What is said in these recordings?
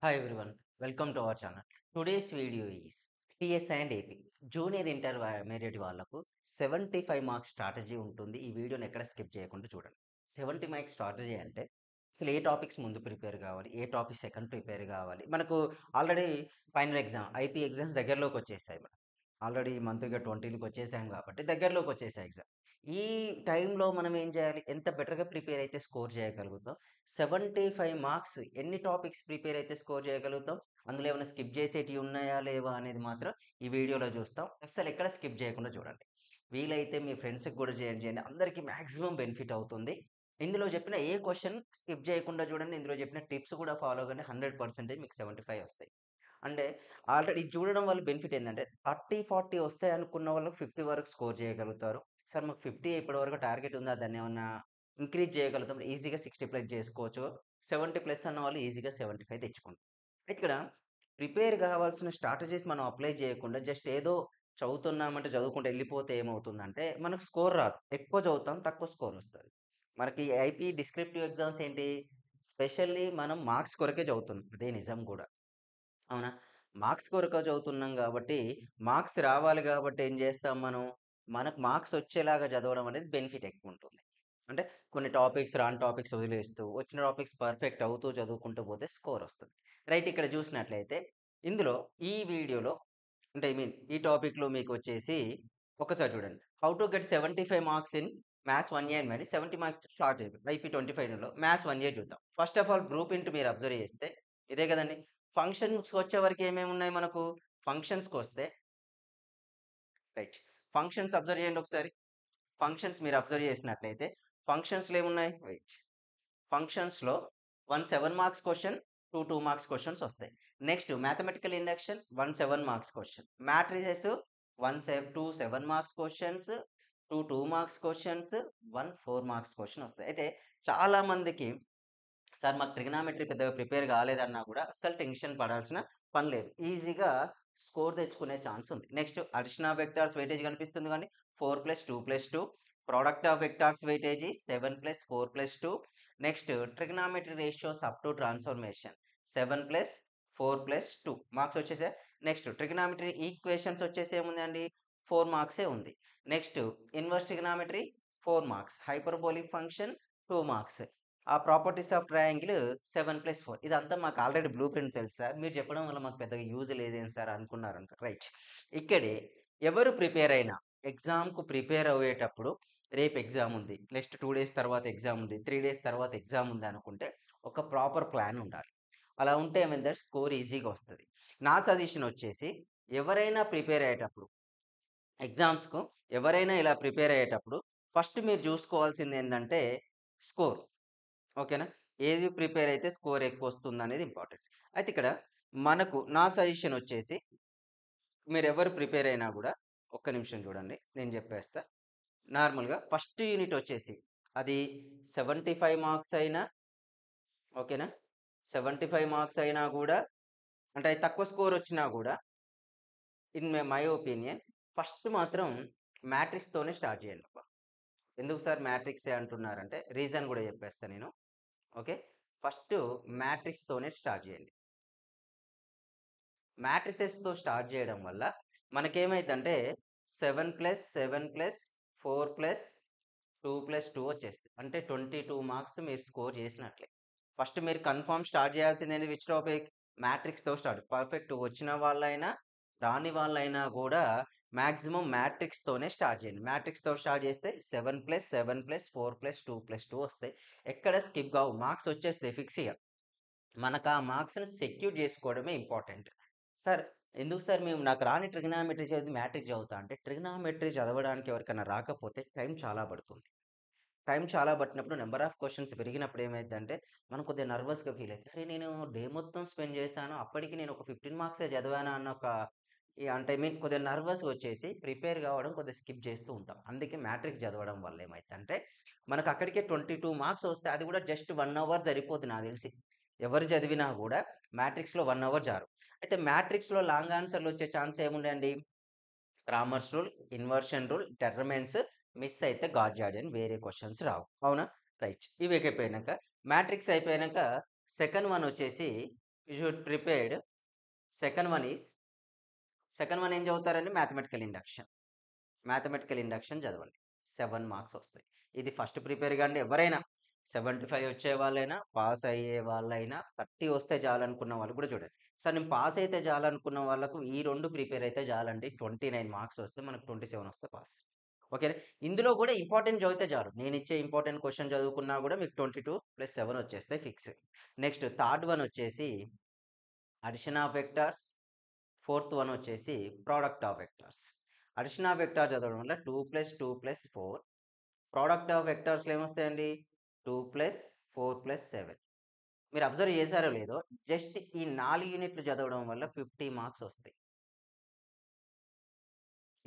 Hi everyone, welcome to our channel. Today's video is TS and AP junior intermediate వాళ్ళకు 75 marks strategy ఉంటుంది. ఈ వీడియోని ఎక్కడ skip చేయకుండా చూడండి. 70 మార్క్స్ స్ట్రాటజీ అంటే అసలు ఏ టాపిక్స్ ముందు ప్రిపేర్ కావాలి, ఏ టాపిక్ సెకండ్ ప్రిపేర్ కావాలి. మనకు already final exam IP exams దగ్గరలోకి వచ్చేసాయి. ఆల్రెడీ ఈ మంత్ ఇక 20కి వచ్చేసాం కాబట్టి దగ్గరలోకి వచ్చేసాయి ఎగ్జామ్. ఈ టైంలో మనం ఏం చేయాలి? ఎంత బెటర్‌గా ప్రిపేర్ అయితే స్కోర్ చేయగలుగుతాం. 75 మార్క్స్ ఎన్ని టాపిక్స్ ప్రిపేర్ అయితే స్కోర్ చేయగలుగుతాం? అందులో ఏమైనా స్కిప్ చేసేటివి ఉన్నాయా? లేవా? అనేది మాత్రం ఈ వీడియోలో చూస్తాం. అస్సలెక్కడ స్కిప్ చేయకుండా చూడండి. వీలైతే మీ ఫ్రెండ్స్‌కి కూడా చేయండి. అందరికీ మాక్సిమం బెనిఫిట్ అవుతుంది. ఇందులో చెప్పిన ఏ క్వెషన్ స్కిప్ చేయకుండా చూడండి. ఇందులో చెప్పిన టిప్స్ కూడా ఫాలో కండి. 100% మీకు 75 వస్తాయి. అంటే ఆల్రెడీ ఇది చూడడం వల్ల బెనిఫిట్ ఏందంటే 30, 40 వస్తాయి అనుకున్న వాళ్ళకి 50 వరకు స్కోర్ చేయగలుగుతారు. సార్ మాకు 50 ఇప్పటివరకు టార్గెట్ ఉందా? దాన్నేమన్నా ఇంక్రీజ్ చేయగలుగుతాం. ఈజీగా 60 ప్లస్ చేసుకోవచ్చు. 70 ప్లస్ అన్న వాళ్ళు ఈజీగా 75 తెచ్చుకుంటారు. అయితే ఇక్కడ ప్రిపేర్ కావాల్సిన స్ట్రాటజీస్ మనం అప్లై చేయకుండా జస్ట్ ఏదో చదువుతున్నామంటే చదువుకుంటూ ఎళ్ళిపోతే ఏమవుతుందంటే మనకు స్కోర్ రాదు. ఎక్కువ చదువుతాం, తక్కువ స్కోర్ వస్తది. మనకి ఐపీ డిస్క్రిప్టివ్ ఎగ్జామ్స్ ఏంటి? స్పెషల్లీ మనం మార్క్స్ కొరకే చదువుతున్నాం. అదే నిజం గూడా. అవునా? మార్క్స్ కొరకే చదువుతున్నాం గాబట్టి, మార్క్స్ రావాలి గాబట్టి ఏం జేస్తాం మనం? మనకు మార్క్స్ వచ్చేలాగా చదవడం అనేది బెనిఫిట్ ఎక్కువుంటుంది. అంటే కొన్ని టాపిక్స్ రాని టాపిక్స్ వదిలేస్తూ, వచ్చిన టాపిక్స్ పర్ఫెక్ట్ అవుతూ చదువుకుంటూ పోతే స్కోర్ వస్తుంది. రైట్ ఇక్కడ చూసినట్లయితే, ఇందులో ఈ వీడియోలో అంటే ఈ టాపిక్‌లో మీకొచ్చేసి ఒక్కసారి చూడండి. How to get 75 marks in maths 1 ఏ అని 70 మార్క్స్ స్టార్ట్ అయిపోయి ఐపీ 25లో మ్యాథ్స్ 1 ఏ చూద్దాం. First of all group into మీరు అబ్జర్వ్ చేస్తే ఇదే కదండీ! ఫంక్షన్స్‌కొచ్చే వరకు ఏమేమున్నాయి మనకు? ఫంక్షన్స్‌కొస్తే రైట్. ఫంక్షన్స్ అబ్జర్వ్ చేయండి ఒకసారి. ఫంక్షన్స్ మీరు అబ్జర్వ్ చేసినట్లయితే ఫంక్షన్స్‌లో ఏమున్నాయి? వెయిట్. ఫంక్షన్స్‌లో 7 మార్క్స్ క్వెషన్, 2 మార్క్స్ క్వెషన్స్ వస్తాయి. Next mathematical induction 7 marks question. Matrices 2 7 marks questions, 2 marks questions, 1 4 marks question వస్తాయి. అయితే చాలా మందికి సార్ మాకు ట్రిగనామెట్రీ పెద్దగా ప్రిపేర్ కాలేదన్నా కూడా అస్సలు టెన్షన్ పడాల్సిన పని లేదు. ఈజీగా స్కోర్ తెచ్చుకునే ఛాన్స్ ఉంది. Next addition of vectors weightage కనిపిస్తుంది గానీ 4+2+2 product of vectors weightage 7+4+2 next trigonometry ratios up to transformation 7+4+2 marks వచ్చేసాయి. నెక్స్ట్ ట్రిగనామెట్రీ ఈక్వేషన్స్ వచ్చేసి ఏముందండి 4 మార్క్సే ఉంది. Next inverse trigonometry 4 marks, hyperbolic function 2 marks. ఆ ప్రాపర్టీస్ ఆఫ్ ట్రయాంగిల్ 7+4 ఇదంతా మాకు ఆల్రెడీ బ్లూ ప్రింట్ తెలుసు సార్. మీరు చెప్పడం వల్ల మాకు పెద్దగా యూజ్ లేదేంటి సార్ అనుకున్నారనుకో రైట్. ఇక్కడే ఎవరు ప్రిపేర్ అయినా ఎగ్జామ్‌కు ప్రిపేర్ అయ్యేటప్పుడు రేపు ఎగ్జామ్ ఉంది. నెక్స్ట్ 2 డేస్ తర్వాత ఎగ్జామ్ ఉంది. 3 డేస్ తర్వాత ఎగ్జామ్ ఉంది అనుకుంటే ఒక ప్రాపర్ ప్లాన్ ఉండాలి. అలా ఉంటే ఏమైందంటే స్కోర్ ఈజీగా వస్తది. నా సజెషన్ వచ్చేసి ఎవరైనా ప్రిపేర్ అయ్యేటప్పుడు ఎగ్జామ్స్‌కు ఎవరైనా ఇలా ప్రిపేర్ అయ్యేటప్పుడు ఫస్ట్ మీరు చూసుకోవాల్సిందేందంటే స్కోర్. ఓకేనా? ఏది ప్రిపేర్ అయితే స్కోర్ ఎక్కువొస్తుందనేది ఇంపార్టెంట్. అయితే ఇక్కడ మనకు నా సజెషన్ వచ్చేసి మీరెవరు ప్రిపేర్ అయినా గూడా ఒక్క నిమిషం చూడండి. నేను జెప్పేస్తా. నార్మల్‌గా ఫస్ట్ యూనిట్ వచ్చేసి అది 75 మార్క్స్ అయినా ఓకేనా? 75 మార్క్స్ అయినా గూడా అంటే అది తక్కువ స్కోర్ వచ్చినా గూడా ఇన్ మై ఒపీనియన్ ఫస్ట్ మాత్రం మ్యాట్రిక్స్‌తోనే స్టార్ట్ చేయండబ్బా! ఎందుకు సార్ మ్యాట్రిక్సే అంటున్నారంటే రీజన్ గూడా జెప్పేస్తా నేను. ఓకే. ఫస్ట్ మ్యాట్రిక్స్‌తోనే స్టార్ట్ చేయండి. మ్యాట్రిసెస్‌తో స్టార్ట్ జేయడం వల్ల మనకేమైద్దంటే 7+7+4+2+2 వచ్చేస్తది. అంటే 22 మార్క్స్ మీరు స్కోర్ చేసినట్లే. ఫస్ట్ మీరు కన్ఫర్మ్ స్టార్ట్ చేయాల్సిందేంది విచ్ టాపిక్? మ్యాట్రిక్స్‌తో స్టార్ట్. పర్ఫెక్ట్ వచ్చిన వాళ్ళైనా, రాని వాళ్ళైనా గూడా మాక్సిమం మ్యాట్రిక్స్‌తోనే స్టార్ట్ చేయండి. మ్యాట్రిక్స్‌తో స్టార్ట్ చేస్తే 7+7+4+2+2 వస్తాయి. ఎక్కడ స్కిప్ కావు. మార్క్స్ వచ్చేస్తాయి ఫిక్స్‌గా. మనకా మార్క్స్‌ని సెక్యూర్ జేసుకోవడమే ఇంపార్టెంట్. సార్ ఎందుకు సార్ మేము నాకు రాని ట్రిగనామెట్రీ చదివి మ్యాట్రిక్స్ చదువుతా అంటే, ట్రిగనామెట్రీ చదవడానికి ఎవరికైనా రాకపోతే టైం చాలా పడుతుంది. టైం చాలా పట్టినప్పుడు నంబర్ ఆఫ్ క్వెషన్స్ పెరిగినప్పుడు ఏమైద్దంటే, మనం కొద్దిగా నర్వస్‌గా ఫీల్ అయితం. అరే! నేను డే మొత్తం స్పెండ్ చేశాను. అప్పటికి నేను ఒక 15 మార్క్సే చదివానా అన్న ఒక అంటే కొద్దిగా నర్వస్‌గా వచ్చేసి ప్రిపేర్ కావడం కొద్దిగా స్కిప్ చేస్తూ ఉంటాం. అందుకే మ్యాట్రిక్స్ చదవడం వల్ల ఏమైద్దంటే, మనకు అక్కడికే 22 మార్క్స్ వస్తే అది కూడా జస్ట్ 1 అవర్ సరిపోద్ది నాకు తెలిసి. ఎవరు చదివినా గూడా మ్యాట్రిక్స్‌లో 1 అవర్ చాలు. అయితే మ్యాట్రిక్స్‌లో లాంగ్ ఆన్సర్‌లు వచ్చే ఛాన్స్ ఏముండండి? Cramer's rule, inversion rule, determinants miss అయితే గాడ్ జార్డియన్ వేరే క్వెషన్స్ రావు. అవునా? రైట్. ఇవి అయిపోయినాక మ్యాట్రిక్స్ అయిపోయినాక సెకండ్ వన్ వచ్చేసి you should prepared. Second one is second one ఏం చదువుతారండి? Mathematical induction. మ్యాథమెటికల్ ఇండక్షన్ చదవండి. 7 మార్క్స్ వస్తాయి. ఇది ఫస్ట్ ప్రిపేర్ కాండి ఎవరైనా. 75 వచ్చే వాళ్ళైనా, పాస్ అయ్యే వాళ్ళైనా, 30 వస్తే చాలనుకున్న వాళ్ళు కూడా చూడండి. సార్ నేను పాస్ అయితే చాలనుకున్న వాళ్ళకు ఈ 2 ప్రిపేర్ అయితే చాలండి. 29 మార్క్స్ వస్తే మనకు 27 వస్తే పాస్. ఓకేనా? ఇందులో కూడా ఇంపార్టెంట్ చదివితే చాలు. నేనిచ్చే ఇంపార్టెంట్ క్వెషన్ చదువుకున్నా కూడా మీకు 22 + 7 వచ్చేస్తాయి ఫిక్స్. నెక్స్ట్ థర్డ్ వన్ వచ్చేసి addition of vectors. Fourth one వచ్చేసి product of vectors. Addition of vector చదవడం వల్ల 2 + 2 + 4. ప్రోడక్ట్ ఆఫ్ వెక్టార్స్‌లో ఏమొస్తాయండి? 2 + 4 + 7. మీరు అబ్జర్వ్ చేశారో లేదో జస్ట్ ఈ 4 యూనిట్లు చదవడం వల్ల 50 మార్క్స్ వస్తాయి.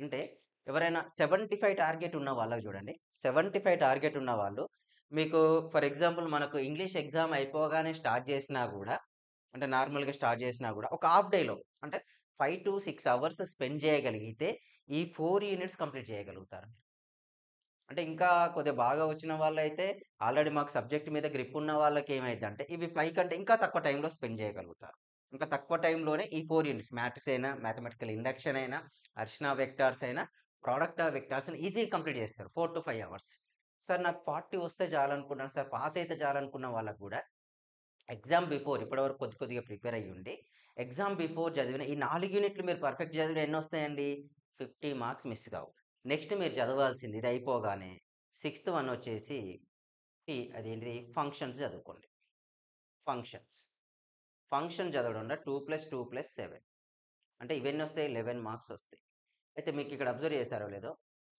అంటే ఎవరైనా 75 టార్గెట్ ఉన్న వాళ్ళకి చూడండి. 75 టార్గెట్ ఉన్న వాళ్ళు మీకు ఫర్ ఎగ్జాంపుల్ మనకు ఇంగ్లీష్ ఎగ్జామ్ అయిపోగానే స్టార్ట్ చేసినా గూడా అంటే నార్మల్‌గా స్టార్ట్ చేసినా గూడా ఒక హాఫ్ డేలో అంటే 5-6 అవర్స్ స్పెండ్ చేయగలిగితే ఈ 4 యూనిట్స్ కంప్లీట్ చేయగలుగుతారు. అంటే ఇంకా కొద్దిగా బాగా వచ్చిన వాళ్ళైతే ఆల్రెడీ మాకు సబ్జెక్ట్ మీద గ్రిప్ ఉన్న వాళ్ళకి ఏమైద్దంటే ఇవి 5 కంటే ఇంకా తక్కువ టైంలో స్పెండ్ చేయగలుగుతారు. ఇంకా తక్కువ టైంలోనే ఈ 4 యూనిట్స్ మ్యాథ్స్ అయినా, మ్యాథమెటికల్ ఇండక్షన్ అయినా, అరిథ్ వెక్టార్స్ అయినా, ప్రొడక్ట్ ఆఫ్ వెక్టార్స్‌ని ఈజీగా కంప్లీట్ చేస్తారు. 4-5 అవర్స్. సార్ నాకు 40 వస్తే చాలనుకున్నాను సార్, పాస్ అయితే చాలనుకున్న వాళ్ళకి గూడా ఎగ్జామ్ బిఫోర్ ఇప్పటివరకు కొద్దిగా ప్రిపేర్ అయ్యుండి, ఎగ్జామ్ బిఫోర్ చదివిన ఈ 4 యూనిట్లు మీరు పర్ఫెక్ట్ చదివిన ఎన్నొస్తాయండి? 50 మార్క్స్ మిస్ కావు. నెక్స్ట్ మీరు చదవాల్సింది ఇది అయిపోగానే సిక్స్త్ వన్ వచ్చేసి అదేంటిది ఫంక్షన్స్ చదువుకోండి. ఫంక్షన్స్. ఫంక్షన్ చదవడంలో 2 + 2 + 7 అంటే ఇవెన్నొస్తాయి? 11 మార్క్స్ వస్తాయి. అయితే మీకిక్కడ అబ్జర్వ్ చేశారో లేదో,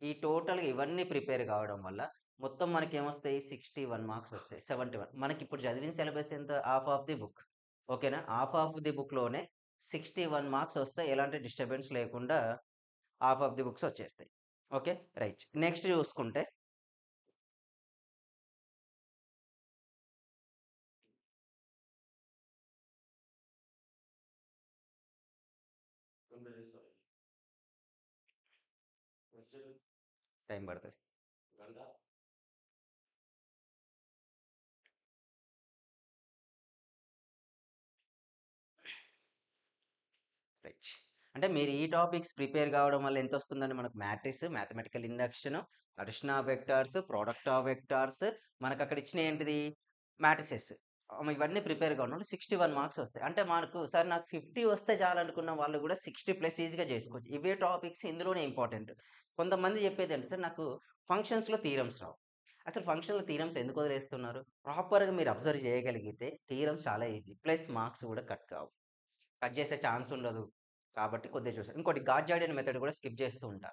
ఈ టోటల్‌గా ఇవన్నీ ప్రిపేర్ కావడం వల్ల మొత్తం మనకేమొస్తాయి? 61 మార్క్స్ వస్తాయి. 71 మనకిప్పుడు చదివిన సిలబస్ ఎంత? Half of the book. ఓకేనా? హాఫ్ ఆఫ్ ది బుక్‌లోనే 61 మార్క్స్ వస్తాయి. ఎలాంటి డిస్టర్బెన్స్ లేకుండా హాఫ్ ఆఫ్ ది బుక్స్ వచ్చేస్తాయి. ఓకే. రైట్. నెక్స్ట్ చూసుకుంటే టైం పడతది. రైట్. అంటే మీరు ఈ టాపిక్స్ ప్రిపేర్ కావడం వల్ల ఎంతొస్తుందండి మనకు matrix, mathematical induction, addition of vectors, product of vectors మనకక్కడ ఇచ్చినయి ఏంటిది? మ్యాట్రిసెస్. ఇవన్నీ ప్రిపేర్ కావడం వల్ల 61 మార్క్స్ వస్తాయి. అంటే మనకు సార్ నాకు 50 వస్తే చాలనుకున్న వాళ్ళు కూడా 60+ ఈజీగా చేసుకోవచ్చు. ఇవే టాపిక్స్ ఇందులోనే ఇంపార్టెంట్. కొంతమంది చెప్పేదేంటి సార్ నాకు ఫంక్షన్స్‌లో థీరమ్స్ రావు. అసలు ఫంక్షన్‌లో థీరమ్స్ ఎందుకు వదిలేస్తున్నారు? ప్రాపర్‌గా మీరు అబ్జర్వ్ చేయగలిగితే థీరమ్స్ చాలా ఈజీ. ప్లస్ మార్క్స్ కూడా కట్ కావు. కట్ చేసే ఛాన్స్ ఉండదు. కాబట్టి కొద్దిగా చూసాను. ఇంకోటి గాడ్-జార్డియన్ మెథడ్ కూడా స్కిప్ చేస్తూ ఉంటా.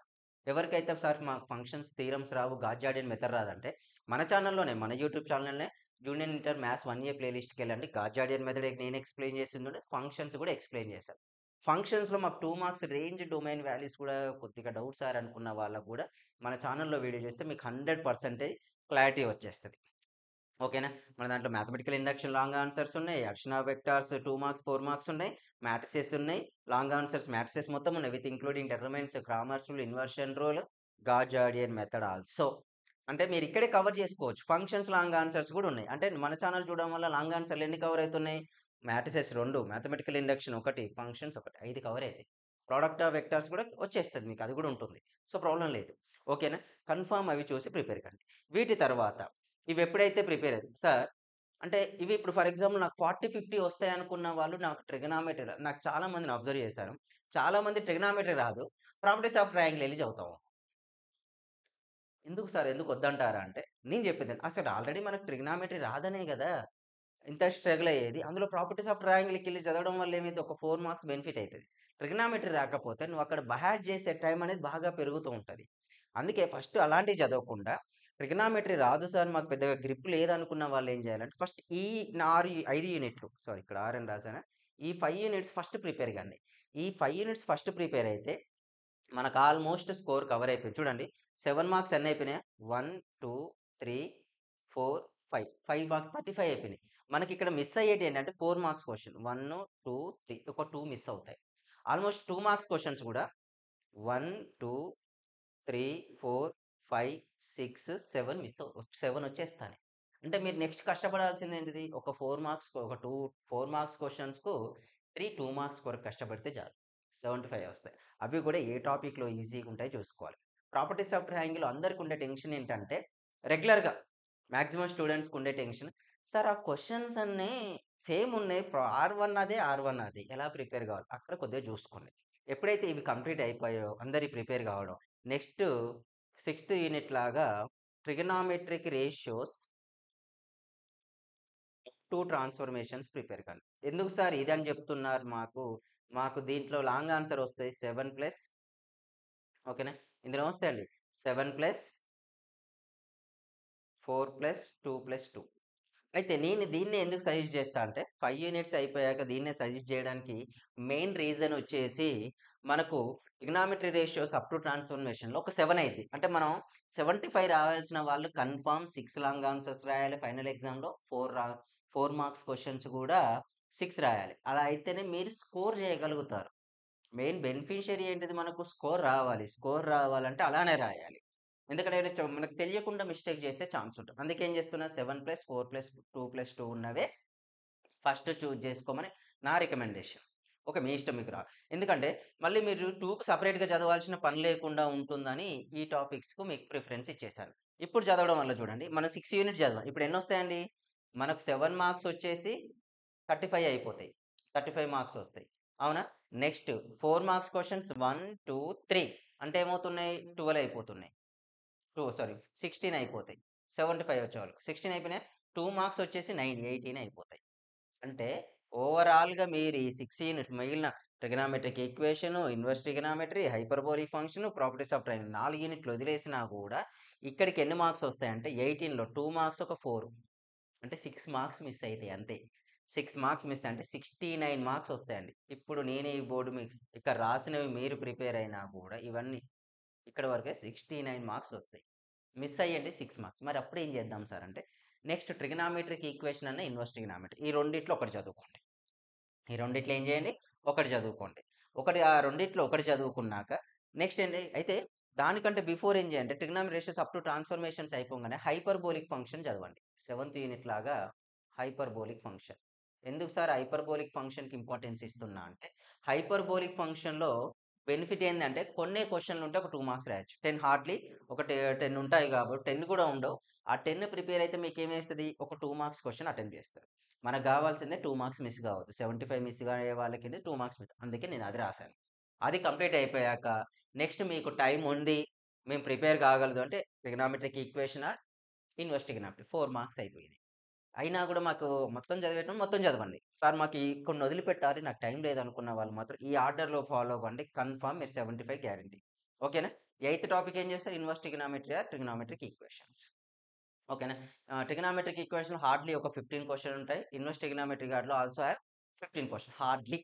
ఎవరికైతే సార్ మాకు ఫంక్షన్స్, థీరమ్స్ రావు, గాడ్-జార్డియన్ మెథడ్ రాదంటే మన ఛానెల్‌లోనే మన యూట్యూబ్ ఛానెల్‌నే జూనియర్ ఇంటర్ మ్యాథ్స్ 1 ఏ ప్లేలిస్ట్‌కెళ్ళండి. గాడ్-జార్డియన్ మెథడ్ నేను ఎక్స్‌ప్లెయిన్ చేసిందుండే. ఫంక్షన్స్ కూడా ఎక్స్‌ప్లెయిన్ చేశాను. ఫంక్షన్స్‌లో మాకు 2 మార్క్స్ రేంజ్ డొమైన్ వాల్యూస్ కూడా కొద్దిగా డౌట్ సార్ అనుకున్న వాళ్ళకి కూడా మన ఛానెల్‌లో వీడియో చేస్తే మీకు 100% క్లారిటీ వచ్చేస్తది. ఓకేనా? మన దాంట్లో మ్యాథమెటికల్ ఇండక్షన్ లాంగ్ ఆన్సర్స్ ఉన్నాయి. Addition of vectors 2 marks, 4 marks ఉన్నాయి. మ్యాట్రిసెస్ ఉన్నాయి. లాంగ్ ఆన్సర్స్ మ్యాట్రిసెస్ మొత్తం ఉన్నాయి. With including determinants, Cramer's rule, inversion rule, Gauss Jordan method also. అంటే మీరు ఇక్కడే కవర్ చేసుకోవచ్చు. ఫంక్షన్స్ లాంగ్ ఆన్సర్స్ కూడా ఉన్నాయి. అంటే మన ఛానెల్ చూడడం వల్ల లాంగ్ ఆన్సర్‌లు ఎన్ని కవర్ అయితున్నాయి? Matrices 2, mathematical induction 1, functions 1 5 cover అయితాయి. ప్రొడక్ట్ ఆఫ్ వెక్టార్స్ కూడా వచ్చేస్తది మీకు. అది కూడా ఉంటుంది. సో, ప్రాబ్లమ్ లేదు. ఓకేనా? కన్ఫర్మ్ అవి చూసి ప్రిపేర్ కండి. వీటి తర్వాత ఇవెప్పుడైతే ప్రిపేర్ సార్ అంటే ఇవి ఇప్పుడు ఫర్ ఎగ్జాంపుల్ నాకు 40, 50 వస్తాయనుకున్న వాళ్ళు నాకు ట్రిగనామెట్రీ నాకు చాలా మందిని అబ్జర్వ్ చేశాను. చాలా మంది ట్రిగనామెట్రీ రాదు. ప్రాపర్టీస్ ఆఫ్ ట్రయాంగిల్ ఎళ్లి చదువుతాము. ఎందుకు సార్ ఎందుకు వద్దంటారా అంటే, నేను చెప్పేదండి అసలు ఆల్రెడీ మనకు ట్రిగనామెట్రీ రాదనే గదా! ఇంత స్ట్రగుల్ అయ్యేది. అందులో ప్రాపర్టీస్ ఆఫ్ ట్రయాంగిల్‌కెళ్ళి చదవడం వల్ల ఏమైద్ది ఒక 4 మార్క్స్ బెనిఫిట్ అయితది. ట్రిగనామెట్రీ రాకపోతే నువ్వు అక్కడ బైహార్ట్ చేసే టైం అనేది బాగా పెరుగుతూ ఉంటది. అందుకే ఫస్ట్ అలాంటివి చదవకుండా ట్రిగనామెట్రీ రాదు సార్ మాకు పెద్దగా గ్రిప్ లేదనుకున్న వాళ్ళు ఏం చేయాలంటే ఫస్ట్ ఈ 5 యూనిట్లు సారీ ఇక్కడ 6 అని రాసానా? ఈ 5 యూనిట్స్ ఫస్ట్ ప్రిపేర్ కండి. ఈ 5 యూనిట్స్ ఫస్ట్ ప్రిపేర్ అయితే మనకు ఆల్మోస్ట్ స్కోర్ కవర్ అయిపోయింది. చూడండి 7 మార్క్స్ ఎన్ని అయిపోయినాయి? 1, 2, 3, 4, 5. 5 మార్క్స్ 35 అయిపోయినాయి. మనకిక్కడ మిస్ అయ్యేటి ఏంటంటే 4 మార్క్స్ క్వెషన్. 1, 2, 3 ఒక 2 మిస్ అవుతాయి. ఆల్మోస్ట్ 2 మార్క్స్ క్వెషన్స్ కూడా 1, 2, 3, 4, 5, 6, 7 7 వచ్చేస్తాయి. అంటే మీరు నెక్స్ట్ కష్టపడాల్సింది ఏంటిది? ఒక 4 మార్క్స్ ఒక 4 మార్క్స్ క్వెషన్స్‌కు 2 మార్క్స్ కొరకు కష్టపడితే చాలు. 75 వస్తాయి. అవి కూడా ఏ టాపిక్‌లో ఈజీగా ఉంటాయో చూసుకోవాలి. ప్రాపర్టీస్ ఆఫ్ ట్రయాంగిల్ అందరికి ఉండే టెన్షన్ ఏంటంటే రెగ్యులర్‌గా మాక్సిమం స్టూడెంట్స్‌కి ఉండే టెన్షన్ సార్ ఆ క్వెషన్స్ అన్నీ సేమ్ ఉన్నాయి. R1 అదే, R1 అదే. ఎలా ప్రిపేర్ కావాలి? అక్కడ కొద్దిగా చూసుకోండి. ఎప్పుడైతే ఇవి కంప్లీట్ అయిపోయాయో అందరికి ప్రిపేర్ కావడం. నెక్స్ట్ సిక్స్త్ యూనిట్ లాగా ట్రిగనామెట్రిక్ రేషియోస్ 2 ట్రాన్స్‌ఫర్మేషన్స్ ప్రిపేర్ కండి. ఎందుకు సార్ ఇదని చెప్తున్నారు మాకు? మాకు దీంట్లో లాంగ్ ఆన్సర్ వస్తాయి 7 ప్లస్ ఓకేనా? ఇందులో వస్తాయండి 7 ప్లస్ 4 ప్లస్ 2 ప్లస్ 2. అయితే నేను దీన్నే ఎందుకు సజెస్ట్ చేస్తా అంటే 5 యూనిట్స్ అయిపోయాక దీన్నే సజెస్ట్ చేయడానికి మెయిన్ రీజన్ వచ్చేసి మనకు ట్రిగనామెట్రీ రేషియోస్ అప్ టు ట్రాన్స్‌ఫర్మేషన్‌లో ఒక 7 అయిద్ది. అంటే మనం 75 రావాల్సిన వాళ్ళు కన్ఫర్మ్ 6 లాంగ్ ఆన్సర్స్ రాయాలి. ఫైనల్ ఎగ్జామ్‌లో 4 మార్క్స్ క్వెషన్స్ కూడా 6 రాయాలి. అలా అయితేనే మీరు స్కోర్ చేయగలుగుతారు. మెయిన్ బెనిఫిషియరీ ఏంటిది మనకు స్కోర్ రావాలి. స్కోర్ రావాలంటే అలానే రాయాలి. ఎందుకంటే మనకు తెలియకుండా మిస్టేక్ చేసే ఛాన్స్ ఉంటది. అందుకే ఏం చేస్తున్నా 7+4+2+2 ఉన్నవే ఫస్ట్ చూజ్ చేసుకోమని నా రికమెండేషన్. ఓకే. మీ ఇష్టం మీకు ఎందుకంటే మళ్ళీ మీరు 2కి సెపరేట్‌గా చదవాల్సిన పని లేకుండా ఉంటుందని ఈ టాపిక్స్‌కు మీకు ప్రిఫరెన్స్ ఇచ్చేసాను. ఇప్పుడు చదవడం వల్ల చూడండి మనం 6 యూనిట్స్ చదివాం. ఇప్పుడు ఎన్నొస్తాయండి? మనకు 7 మార్క్స్ వచ్చేసి 35 అయిపోతాయి. 35 మార్క్స్ వస్తాయి. అవునా? నెక్స్ట్ 4 మార్క్స్ క్వెషన్స్ 1, 2, 3 అంటే ఏమవుతున్నాయి? 12 అయిపోతున్నాయి. 16 అయిపోతాయి. 75 వచ్చేవరకు. 16 అయిపోయినాయా? 2 మార్క్స్ వచ్చేసి 9, 18 అయిపోతాయి. అంటే ఓవరాల్‌గా మీరు ఈ 6 యూనిట్స్ మిగిలిన trigonometric equation, inverse trigonometry, hyperbolic function, properties of triangle 4 యూనిట్లు వదిలేసినా కూడా ఇక్కడికి ఎన్ని మార్క్స్ వస్తాయంటే 18లో 2 మార్క్స్ ఒక 4 అంటే 6 మార్క్స్ మిస్ అయితాయి అంతే. 6 మార్క్స్ మిస్ అంటే 69 మార్క్స్ వస్తాయండి. ఇప్పుడు నేను ఈ బోర్డ్ మీకు ఇక్కడ రాసినవి మీరు ప్రిపేర్ అయినా కూడా ఇవన్నీ ఇక్కడి వరకే 69 మార్క్స్ వస్తాయి. మిస్ అయ్యండి 6 మార్క్స్. మరి అప్పుడు ఏం చేద్దాం సార్ అంటే నెక్స్ట్ ట్రిగనామెట్రిక్ ఈక్వేషన్ అన్న ఇన్వర్స్ ట్రిగనామెట్రీ ఈ రెండిట్లో ఒకటి చదువుకోండి. ఈ రెండిట్లో ఏం చేయండి? ఒకటి చదువుకోండి. ఆ రెండిట్లో ఒకటి చదువుకున్నాక నెక్స్ట్ ఏంటి? అయితే దానికంటే బిఫోర్ ఏం చేయండి? Trigonometry ratios up to transformations అయిపోగానే హైపర్బోలిక్ ఫంక్షన్ చదవండి. 7థ్ యూనిట్ లాగా హైపర్బోలిక్ ఫంక్షన్. ఎందుకు సార్ హైపర్బోలిక్ ఫంక్షన్‌కి ఇంపార్టెన్స్ ఇస్తున్నా అంటే హైపర్బోలిక్ ఫంక్షన్‌లో బెనిఫిట్ ఏందంటే కొన్నే క్వెషన్‌లు ఉంటే ఒక 2 మార్క్స్ రాయొచ్చు. 10 హార్డ్‌లీ ఒక 10 ఉంటాయి కాబట్టి 10 కూడా ఉండవు. ఆ 10 ప్రిపేర్ అయితే మీకేమేస్తది? ఒక 2 మార్క్స్ క్వెషన్ అటెంప్ట్ చేస్తారు. మనకు గావాల్సిందే 2 మార్క్స్ మిస్ గావద్దు. 75 మిస్ అయ్యే వాళ్ళకి 2 మార్క్స్ మిస్. అందుకే నేను అది రాసాను. అది కంప్లీట్ అయిపోయాక నెక్స్ట్ మీకు టైమ్ ఉంది. మేము ప్రిపేర్ కాగలదు అంటే ట్రిగనామెట్రిక్ ఈక్వేషనా, ఇన్వర్స్ ట్రిగనామెట్రీ 4 మార్క్స్ అయిపోయేది. అయినా కూడా మాకు మొత్తం చదివేటప్పుడు మొత్తం చదవండి. సార్ మాకు ఈ కొన్ని వదిలిపెట్టాలి. నాకు టైం లేదనుకున్న వాళ్ళు మాత్రం ఈ ఆర్డర్‌లో ఫాలో అవ్వండి. కన్ఫర్మ్ మీరు 75 గ్యారంటీ. ఓకేనా? ఎయిత్ టాపిక్ ఏం చేస్తారు? Inverse trigonometry or trigonometric equations. ఓకేనా? ట్రిగనామెట్రిక్ ఈక్వేషన్ హార్డ్‌లీ ఒక 15 క్వెషన్ ఉంటాయి. ఇన్వర్స్ ట్రిగనామెట్రీ గాటిలో also have 15 question hardly.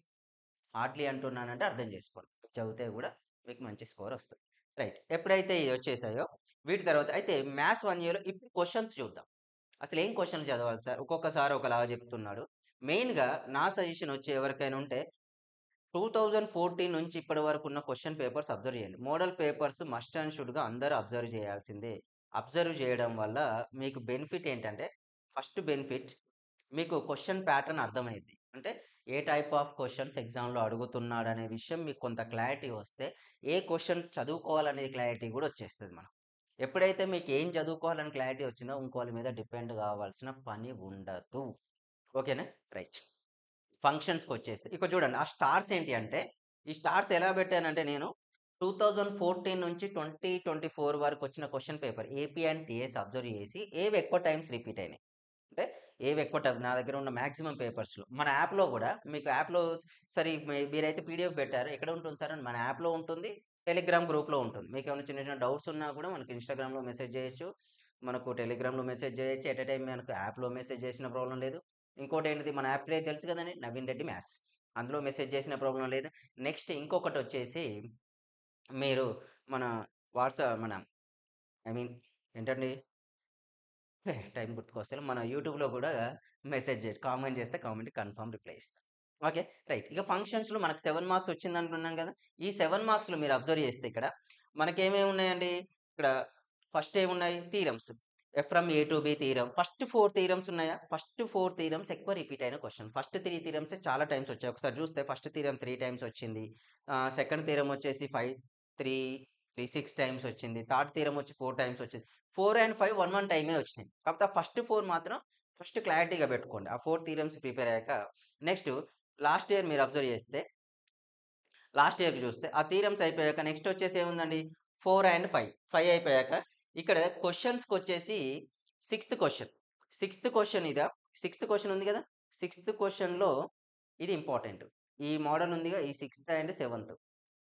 Hardly అంటున్నానంటే అర్థం చేసుకోండి. చదివితే గూడా మీకు మంచి స్కోర్ వస్తది. రైట్. ఎప్పుడైతే ఇయి వచ్చేసాయో వీటి తర్వాత అయితే మ్యాథ్స్ 1 ఇయర్‌లో ఇప్పుడు క్వెషన్స్ చూద్దాం. అసలేం క్వెషన్‌లు చదవాలి సార్? ఒక్కొక్కసారి ఒకలాగా చెప్తున్నాడు. మెయిన్‌గా నా సజెషన్ వచ్చి ఎవరికైనా ఉంటే 2014 నుంచి ఇప్పటి వరకు ఉన్న క్వెషన్ పేపర్స్ అబ్జర్వ్ చేయండి. మోడల్ పేపర్స్ మస్ట్ అండ్ షుడ్‌గా అందరూ అబ్జర్వ్ చేయాల్సిందే. అబ్జర్వ్ చేయడం వల్ల మీకు బెనిఫిట్ ఏంటంటే, ఫస్ట్ బెనిఫిట్ మీకు క్వెషన్ ప్యాటర్న్ అర్థమైద్ది. అంటే ఏ టైప్ ఆఫ్ క్వెషన్స్ ఎగ్జామ్‌లో అడుగుతున్నాడనే విషయం మీకు కొంత క్లారిటీ వస్తే, ఏ క్వెషన్ చదువుకోవాలనే క్లారిటీ కూడా వచ్చేస్తది మనకు. ఎప్పుడైతే మీకు ఏం చదువుకోవాలని క్లారిటీ వచ్చిందో ఇంకోళ్ళ మీద డిపెండ్ కావాల్సిన పని ఉండదు. ఓకేనా? రైట్. ఫంక్షన్స్‌కొచ్చేస్తే. ఇక్కడ చూడండి. ఆ స్టార్స్ ఏంటి అంటే, ఈ స్టార్స్ ఎలా పెట్టానంటే నేను 2014 నుంచి 2024 వరకొచ్చిన question paper AP and TS observe చేసి ఏవి ఎక్కువ టైమ్స్ రిపీట్ అయినాయి. అంటే ఏవి ఎక్కువ టైమ్ నా దగ్గర ఉన్న మాక్సిమం పేపర్స్‌లో. మన యాప్‌లో గూడా మీకు యాప్‌లో సరే మీరైతే పీడీఎఫ్ పెట్టారు. ఎక్కడ ఉంటుంది సార్? అని మన యాప్‌లో ఉంటుంది. టెలిగ్రామ్ గ్రూప్‌లో ఉంటుంది. మీకేమైనా చిన్న చిన్న డౌట్స్ ఉన్నా గూడా మనకి ఇన్‌స్టాగ్రామ్‌లో మెసేజ్ చేయొచ్చు. మనకు టెలిగ్రామ్‌లో మెసేజ్ చేయొచ్చు. ఎట్ ఎ టైమ్ మనకు యాప్‌లో మెసేజ్ చేసిన ప్రాబ్లమ్ లేదు. ఇంకోటేంటిది మన యాప్ పేరు తెలుసు కదండీ! నవీన్ రెడ్డి మ్యాథ్స్. అందులో మెసేజ్ చేసిన ప్రాబ్లమ్ లేదు. నెక్స్ట్ ఇంకొకటొచ్చేసి మీరు మన మన ఐ మీన్ ఏంటండి? టైం గుర్తుకొస్తలే. మన యూట్యూబ్‌లో గూడా మెసేజ్ జేయండి. కామెంట్ జేస్తే కామెంట్‌కి కన్ఫర్మ్ రిప్లై ఇస్తా. ఓకే. రైట్. ఇక ఫంక్షన్స్‌లో మనకు 7 మార్క్స్ వచ్చిందనుకున్నాం గదా! ఈ 7 మార్క్స్‌లో మీరు అబ్జర్వ్ చేస్తే ఇక్కడ మనకేమేమి ఉన్నాయండి? ఇక్కడ ఫస్ట్ ఏమున్నాయి? Theorems. From A to be theorem first 4 theorems ఉన్నాయా? ఫస్ట్ 4 థీరమ్స్ ఎక్కువ రిపీట్ అయిన క్వెషన్. ఫస్ట్ 3 థీరమ్సే చాలా టైమ్స్ వచ్చాయి. ఒకసారి చూస్తే ఫస్ట్ థీరమ్ 3 టైమ్స్ వచ్చింది. సెకండ్ థీరమ్ వచ్చేసి 5, 3, 6 టైమ్స్ వచ్చింది. థర్డ్ థీరమ్ వచ్చి 4 టైమ్స్ వచ్చింది. 4 అండ్ 5 1 టైమే వచ్చినాయి. కాకపోతే ఆ ఫస్ట్ 4 మాత్రం ఫస్ట్ క్లారిటీగా పెట్టుకోండి. ఆ 4 థీరమ్స్ ప్రిపేర్ అయ్యాక నెక్స్ట్ లాస్ట్ ఇయర్ మీరు అబ్జర్వ్ చేస్తే లాస్ట్ ఇయర్‌కి చూస్తే ఆ థీరమ్స్ అయిపోయాక నెక్స్ట్ వచ్చేసి ఏముందండి 4 అండ్ 5. 5 అయిపోయాక ఇక్కడ క్వెషన్స్‌కొచ్చేసి సిక్స్త్ క్వెషన్. సిక్స్త్ క్వెషన్ ఇదా? సిక్స్త్ క్వెషన్ ఉంది గదా! సిక్స్త్ క్వెషన్‌లో ఇది ఇంపార్టెంట్. ఈ మోడల్ ఉందిగా ఈ సిక్స్త్ అండ్ సెవెంత్.